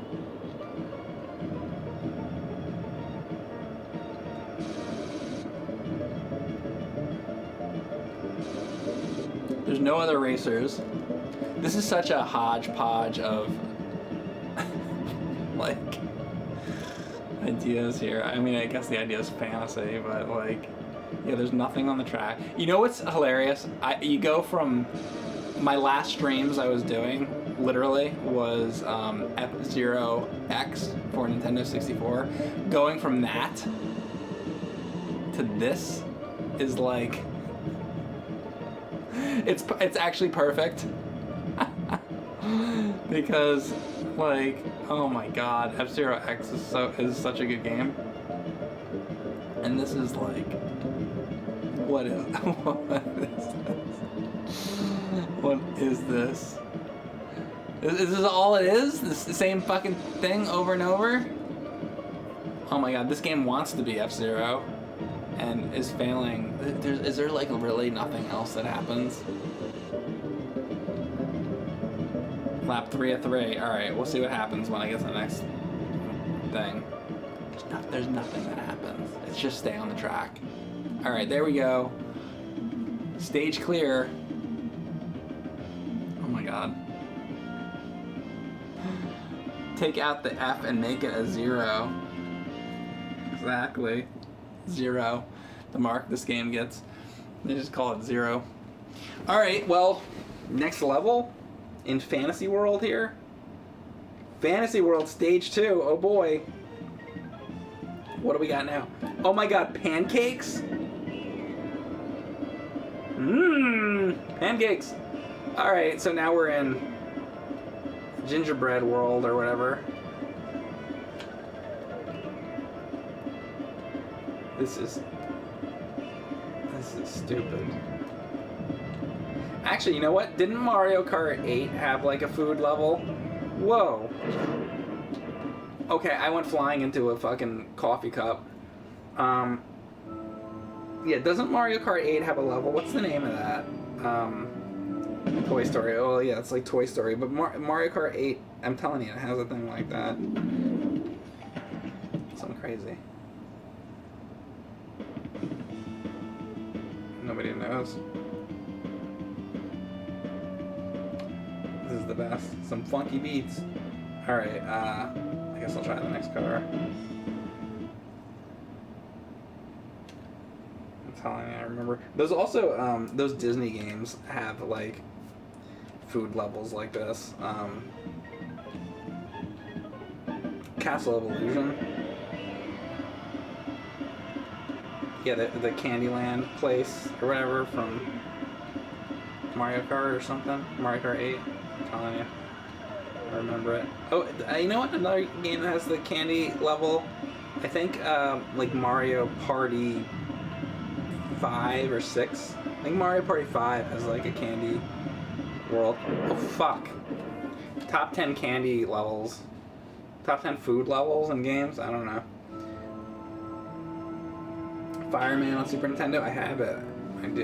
There's no other racers. This is such a hodgepodge of like ideas here. I mean, I guess the idea is fantasy, but like, yeah, there's nothing on the track. You know what's hilarious? You go from my last streams I was doing, literally, was F-Zero X for Nintendo 64. Going from that to this is like, it's actually perfect. Because, like, oh my god, F-Zero X is such a good game. And this is like, what is this? Is this all it is? This the same fucking thing over and over? Oh my god, this game wants to be F-Zero and is failing. Is there like really nothing else that happens? Lap 3 of 3. Alright, we'll see what happens when I get to the next thing. There's nothing that happens. It's just stay on the track. Alright, there we go. Stage clear. Oh my god. Take out the F and make it a 0. Exactly. 0. The mark this game gets. They just call it 0. Alright, well, next level in Fantasy World here. Fantasy World Stage 2. Oh boy. What do we got now? Oh my god, pancakes? Mmm, pancakes. Alright, so now we're in Gingerbread World or whatever. This is stupid. Actually, you know what? Didn't Mario Kart 8 have like a food level? Whoa. Okay, I went flying into a fucking coffee cup. Yeah, doesn't Mario Kart 8 have a level? What's the name of that? Toy Story. Oh yeah, it's like Toy Story. But Mario Kart 8, I'm telling you, it has a thing like that. Something crazy. Nobody knows. This is the best. Some funky beats. Alright, I guess I'll try the next car. I'm telling you, I remember. There's also, those Disney games have, like, food levels like this. Castle of Illusion. Yeah, the Candyland place, or whatever, from Mario Kart or something. Mario Kart 8. I'm telling you. I remember it. Oh, you know what? Another game that has the candy level. I think like Mario Party 5 or 6. I think Mario Party 5 has like a candy world. Oh fuck. Top 10 candy levels. Top 10 food levels in games? I don't know. Fireman on Super Nintendo? I have it.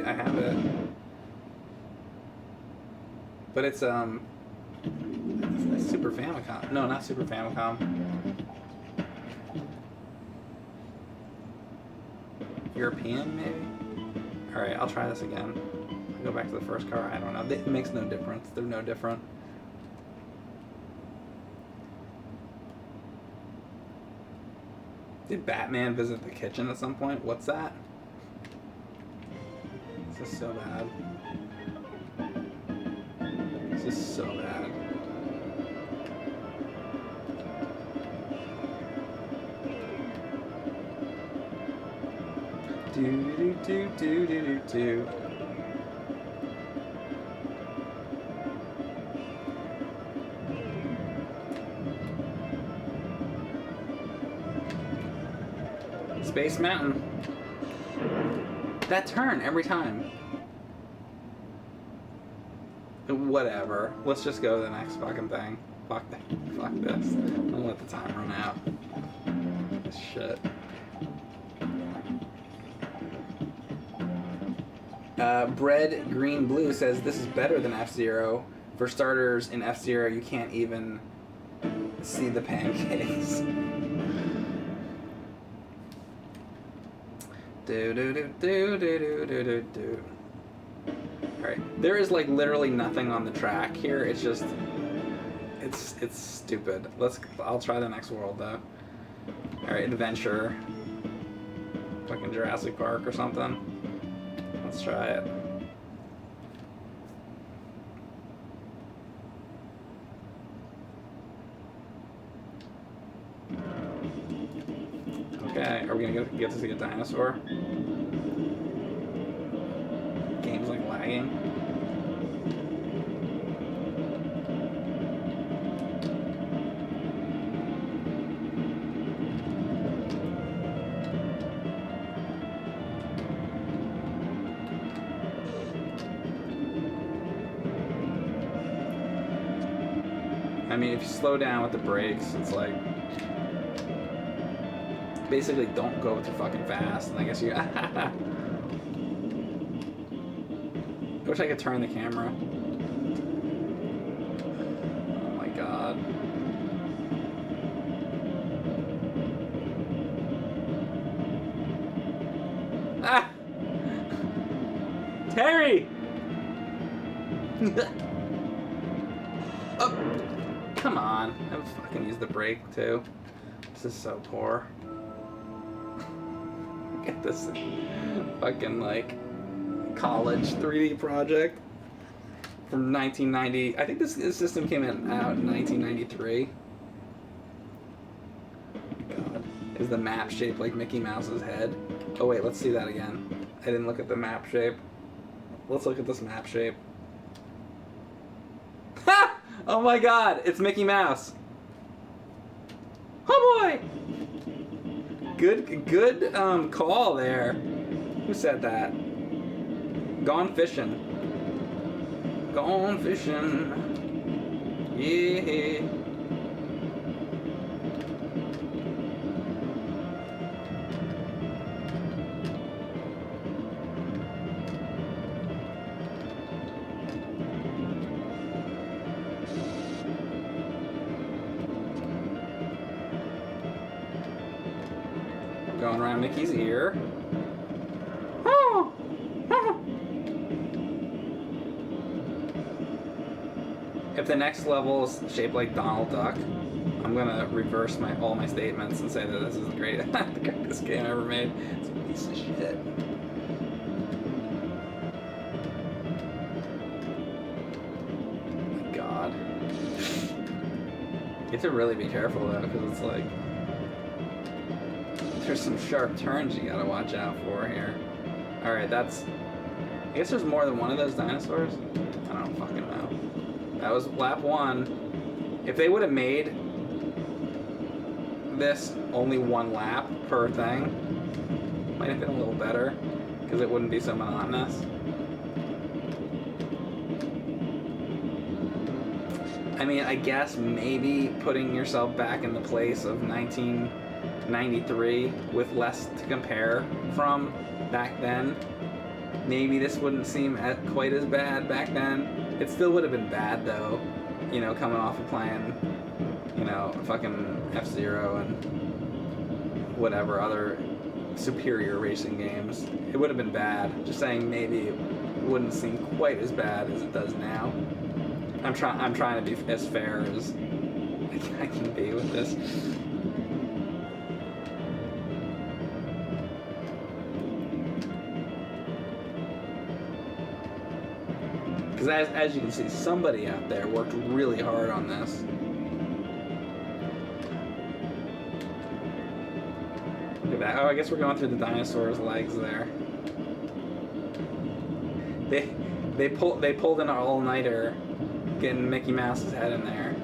I have it. But it's Super Famicom. No, not Super Famicom. European, maybe? Alright, I'll try this again. I'll go back to the first car. I don't know. It makes no difference. They're no different. Did Batman visit the kitchen at some point? What's that? This is so bad. This is so bad. Do do do do do do do. Space Mountain. That turn every time. Whatever. Let's just go to the next fucking thing. Fuck that. Fuck this. I'll let the time run out. This shit. Bread Green Blue says this is better than F-Zero. For starters, in F-Zero you can't even see the pancakes. Do. Alright, there is like literally nothing on the track here. It's just, it's stupid. I'll try the next world though. Alright, adventure. Fucking Jurassic Park or something. Let's try it. Okay, are we gonna get to see a dinosaur? Game's like lagging. I mean, if you slow down with the brakes, it's like basically don't go too fucking fast. And I guess you. I wish I could turn the camera. Oh my god. Ah! Terry! Oh! Come on. I would fucking use the brake too. This is so poor. Get this fucking like college 3D project from 1990. I think this system came out in 1993. God, is the map shaped like Mickey Mouse's head? Oh wait, let's see that again. I didn't look at the map shape. Let's look at this map shape. Ha! Oh my god, it's Mickey Mouse. Oh boy! Good call there. Who said that? Gone fishing. Gone fishing. Yeah. Going around Mickey's ear. Oh. If the next level is shaped like Donald Duck, I'm gonna reverse all my statements and say that this is the greatest game ever made. It's a piece of shit. Oh my god. You have to really be careful though, because it's like there's some sharp turns you gotta watch out for here. Alright, I guess there's more than one of those dinosaurs? I don't fucking know. That was lap 1. If they would have made this only one lap per thing, might have been a little better, because it wouldn't be so monotonous. I mean, I guess maybe putting yourself back in the place of 1993 with less to compare from back then, maybe this wouldn't seem quite as bad back then. It still would have been bad though, you know, coming off of playing, you know, fucking F-Zero and whatever other superior racing games. It would have been bad. Just saying, maybe it wouldn't seem quite as bad as it does now. I'm trying to be as fair as I can be with this. Because as you can see, somebody out there worked really hard on this. Look at that. Oh, I guess we're going through the dinosaur's legs there. They pulled an all-nighter getting Mickey Mouse's head in there.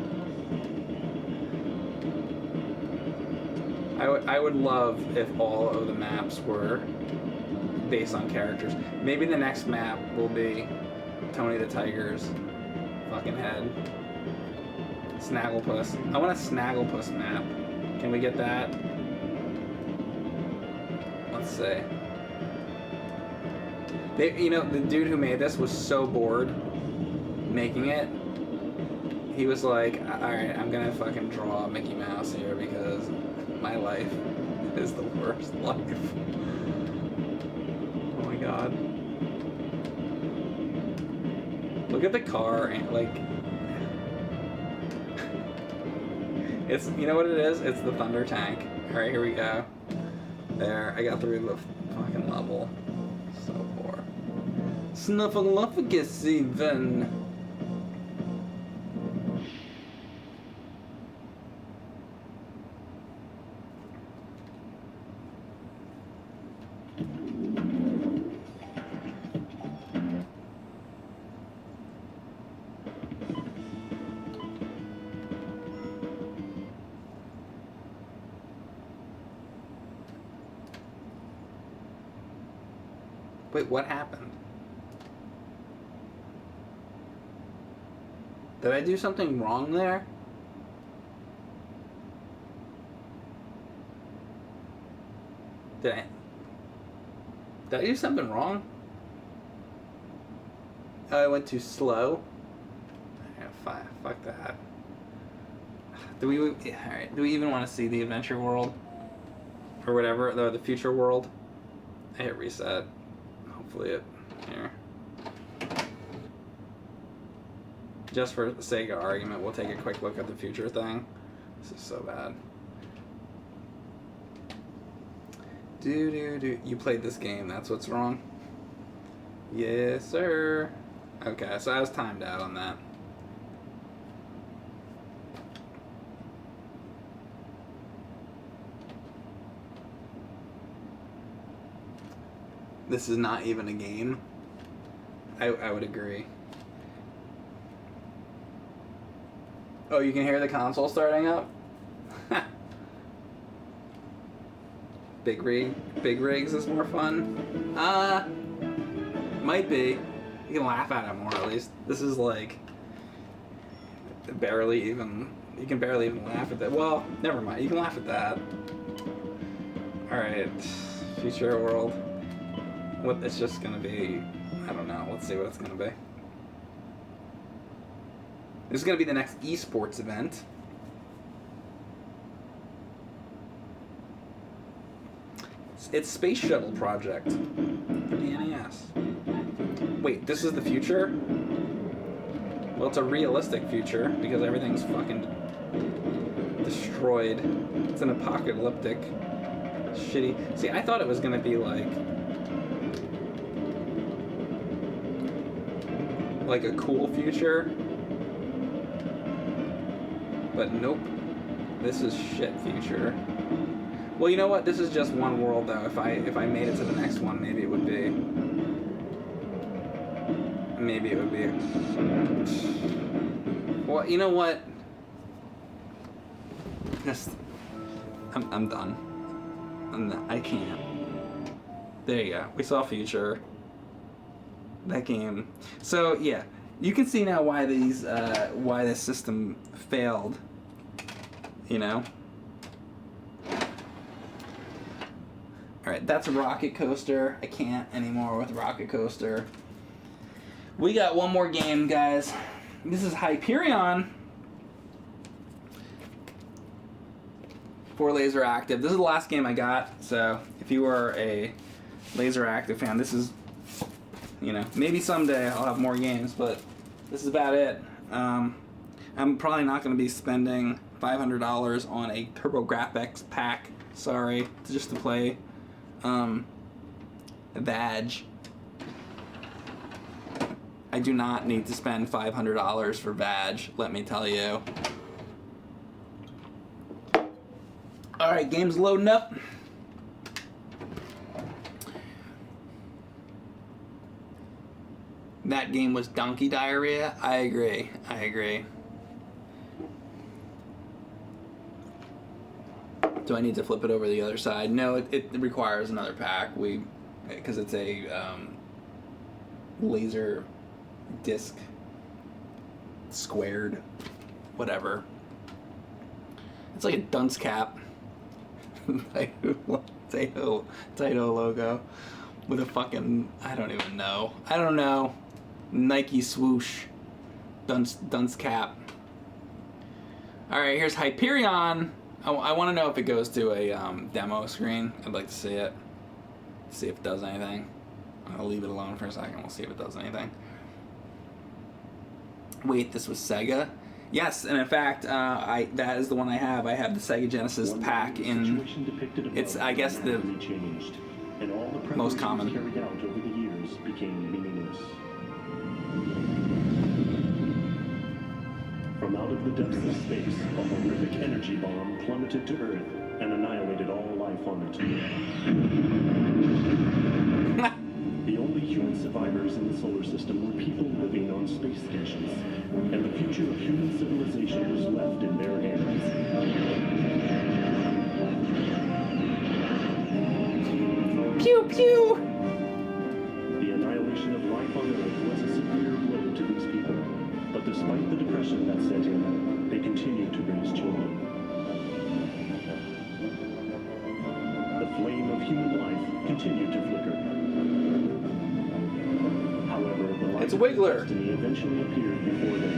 I would love if all of the maps were based on characters. Maybe the next map will be Tony the Tiger's fucking head. Snagglepuss. I want a Snagglepuss map. Can we get that? Let's see. You know, the dude who made this was so bored making it. He was like, alright, I'm gonna fucking draw Mickey Mouse here because my life is the worst life. Oh my god. Look at the car and like... It's, you know what it is? It's the Thunder Tank. Alright, here we go. There, I got through the fucking level. So poor. Snuffleupagus even. Wait, what happened? Did I do something wrong there? Did I do something wrong? Oh, I went too slow? Yeah, fuck that. Alright, do we even want to see the adventure world? Or whatever, the future world? I hit reset. Hopefully it, here. Just for the sake of argument, we'll take a quick look at the future thing. This is so bad. You played this game, that's what's wrong? Yes, sir. Okay, so I was timed out on that. This is not even a game. I would agree. Oh, you can hear the console starting up? Big rigs is more fun? Might be. You can laugh at it more at least. This is like you can barely even laugh at that. Well, never mind. You can laugh at that. Alright. Future world. What it's just gonna be, I don't know. Let's see what it's gonna be. This is gonna be the next esports event. It's Space Shuttle Project for the NES. Wait, this is the future? Well, it's a realistic future because everything's fucking destroyed. It's an apocalyptic, shitty. See, I thought it was gonna be like a cool future, but nope. This is shit future. Well, you know what? This is just one world, though. If I made it to the next one, maybe it would be. Maybe it would be. Well, you know what? Just, I'm done. I can't. There you go. We saw future. That game. So yeah, you can see now why why this system failed. You know. All right, that's a rocket coaster. I can't anymore with rocket coaster. We got one more game, guys. This is Hyperion for LaserActive. This is the last game I got. So if you are a LaserActive fan, this is, you know, maybe someday I'll have more games, but this is about it. I'm probably not going to be spending $500 on a TurboGrafx pack. Sorry, just to play VAG. I do not need to spend $500 for VAG, let me tell you. Alright, game's loading up. That game was donkey diarrhea? I agree. Do I need to flip it over the other side? No, it requires another pack. Because it's a laser disc squared, whatever. It's like a dunce cap. Taito logo. with a fucking, I don't even know. I don't know. Nike swoosh. Dunce cap. Alright, here's Hyperion. I want to know if it goes to a demo screen. I'd like to see it. See if it does anything. I'll leave it alone for a second. We'll see if it does anything. Wait, this was Sega? Yes, and in fact, that is the one I have. I have the Sega Genesis pack in. It's, I guess, the most common. Carried out over the years became meaningless. From out of the depths of space, a horrific energy bomb plummeted to Earth and annihilated all life on it. The only human survivors in the solar system were people living on space stations, and the future of human civilization was left in their hands. Pew pew! The annihilation of life on Earth was a severe blow to these people, but despite the depression that set in, they continued to raise children. The flame of human life continued to flicker. However, the light It's Wiggler. of destiny eventually appeared before them,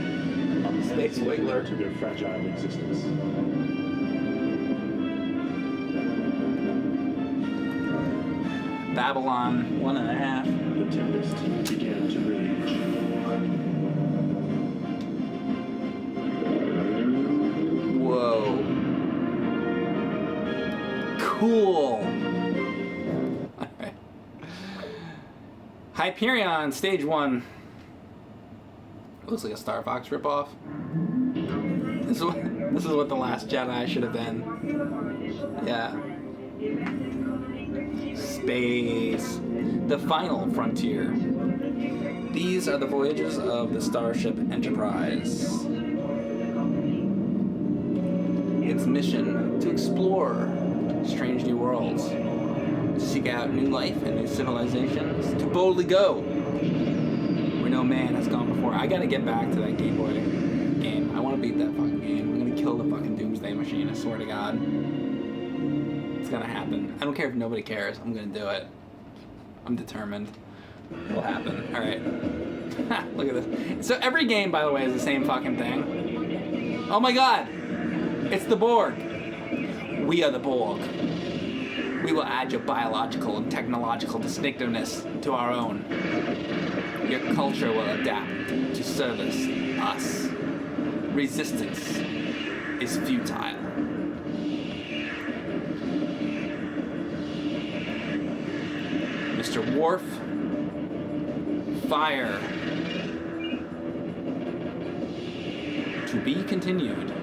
a Space massive Wiggler. threat to their fragile existence. Babylon 1.5. The tempest began to rage. Whoa. Cool. Alright. Hyperion, stage 1. Looks like a Star Fox ripoff. This is what The Last Jedi should have been. Yeah. Space. The final frontier. These are the voyages of the Starship Enterprise. Its mission to explore strange new worlds, to seek out new life and new civilizations, to boldly go where no man has gone before. I gotta get back to that Game Boy game. I want to beat that fucking game. I'm gonna kill the fucking Doomsday Machine, I swear to God. It's gonna happen. I don't care if nobody cares. I'm gonna do it. I'm determined. It'll happen. Alright. Look at this. So every game, by the way, is the same fucking thing. Oh my God! It's the Borg. We are the Borg. We will add your biological and technological distinctiveness to our own. Your culture will adapt to service us. Resistance is futile. Mr. Worf, fire. To be continued.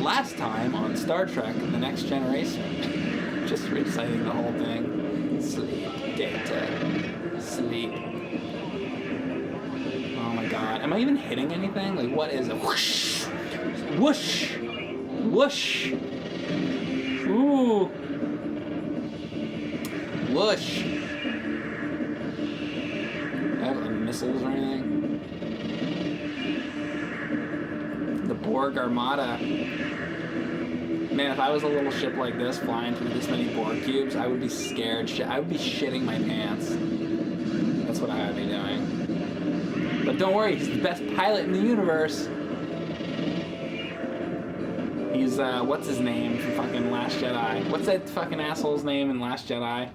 Last time on Star Trek The Next Generation. Just reciting the whole thing. Sleep, Data. Sleep. Oh my God. Am I even hitting anything? Like, what is it? Whoosh! Whoosh! Whoosh! Ooh! Whoosh! I have like, missiles or anything? The Borg Armada. Man, if I was a little ship like this flying through this many Borg cubes, I would be scared. I would be shitting my pants. That's what I would be doing. But don't worry, he's the best pilot in the universe. He's, what's his name from fucking Last Jedi? What's that fucking asshole's name in Last Jedi?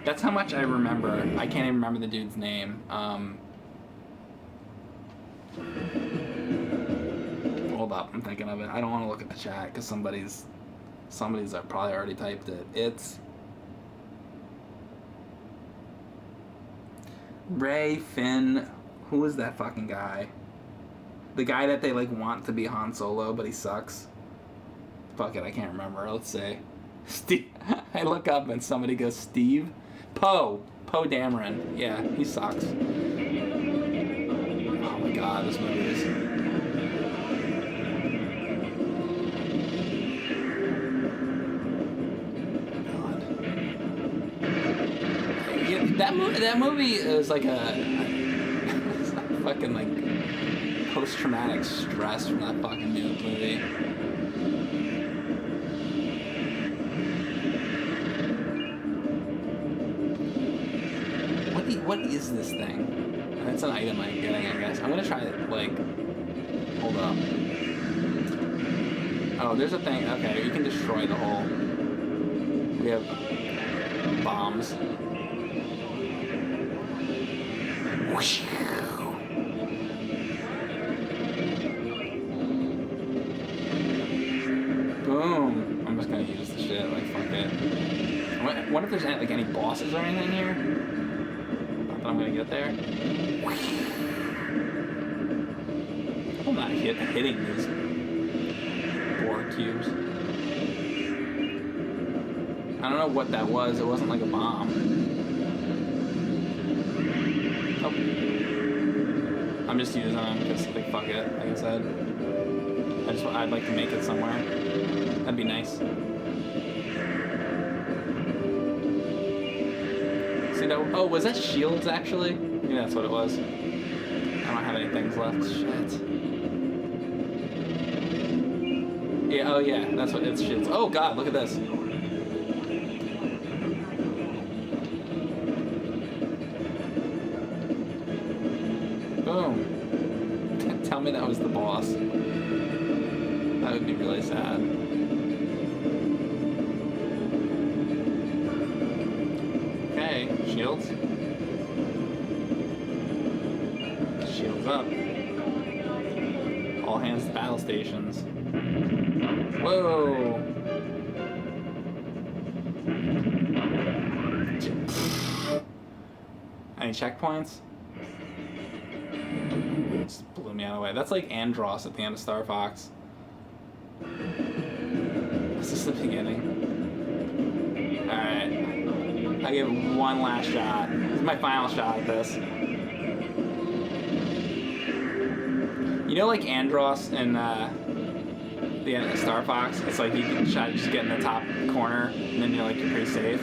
That's how much I remember. I can't even remember the dude's name. Hold up, I'm thinking of it. I don't want to look at the chat because somebody's probably already typed it. It's Ray Finn. Who is that fucking guy? The guy that they like want to be Han Solo, but he sucks. Fuck it, I can't remember. Let's see. Steve. I look up and somebody goes Steve. Poe Dameron. Yeah, he sucks. Oh my God, this movie is. That movie is like a fucking like post-traumatic stress from that fucking movie. what is this thing? That's an item I'm getting, I guess. I'm gonna try it, like, hold up. Oh, there's a thing. Okay, you can destroy the whole. We have bombs. Whoosh. Boom. I'm just gonna use the shit, like, fuck it. I wonder if there's any, like, any bosses or anything here. Not that I'm gonna get there. I'm not hitting these board cubes. I don't know what that was. It wasn't like a bomb. Oh. I'm just using them because, like, fuck it. Like I said, I'd like to make it somewhere. That'd be nice. See that? Oh, was that shields actually? Yeah, that's what it was. I don't have any things left. Shit. Yeah. Oh yeah, that's what it's shields. Oh god, look at this. Boom. Tell me that was the boss. That would be really sad. Okay, shields. Shields up. All hands to battle stations. Whoa! Any checkpoints? Just blew me out of the way. That's like Andross at the end of Star Fox. This is the beginning. Alright. I give it one last shot. This is my final shot at this. You know, like Andross in the end of Star Fox? It's like you can try to just get in the top corner and then you're pretty safe.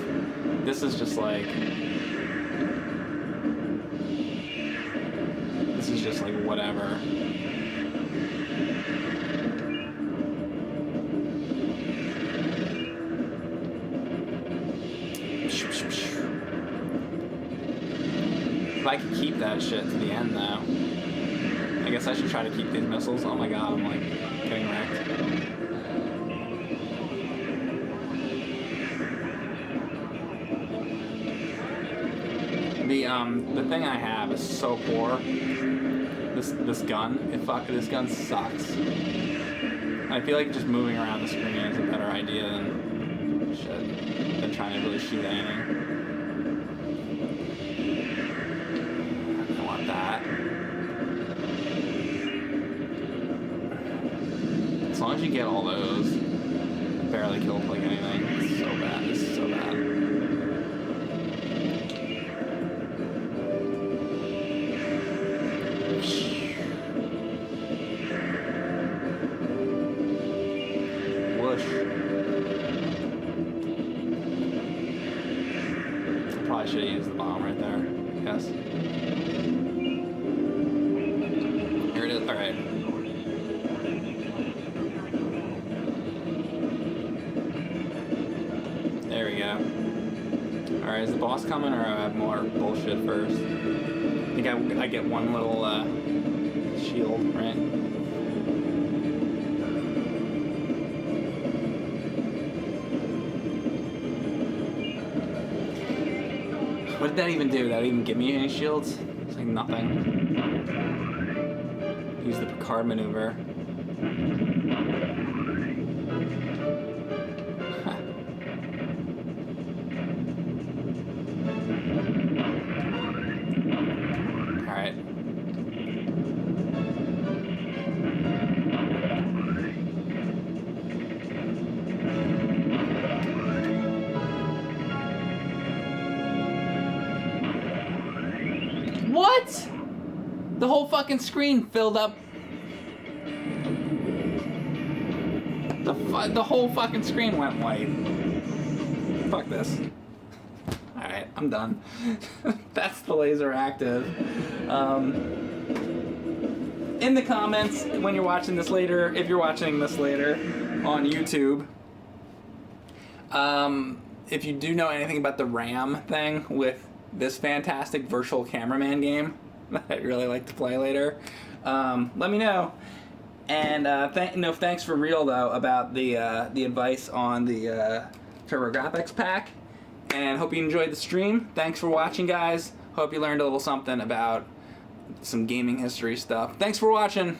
This is just like... This is just like whatever. If I could keep that shit to the end though. I guess I should try to keep these missiles. Oh my god, I'm like getting wrecked. The thing I have is so poor. This gun, this gun sucks. I feel like just moving around the screen is a better idea than trying to really shoot anything. I want that. As long as you get all those, I barely killed like anything. It's so bad. This is so bad. Probably should have used the bomb right there, I guess. Here it is. Alright. There we go. Alright, is the boss coming or I have more bullshit first? I think I get one little shield, right? What did that even do? Did that even give me any shields? It's like nothing. Use the Picard maneuver. Alright. What? The whole fucking screen filled up. The whole fucking screen went white. Fuck this. Alright, I'm done. That's the LaserActive. In the comments, when you're watching this later, if you're watching this later on YouTube, if you do know anything about the RAM thing with this fantastic virtual cameraman game that I'd really like to play later, let me know. And thanks for real though about the advice on the TurboGrafx pack. And hope you enjoyed the stream. Thanks for watching, guys. Hope you learned a little something about some gaming history stuff. Thanks for watching.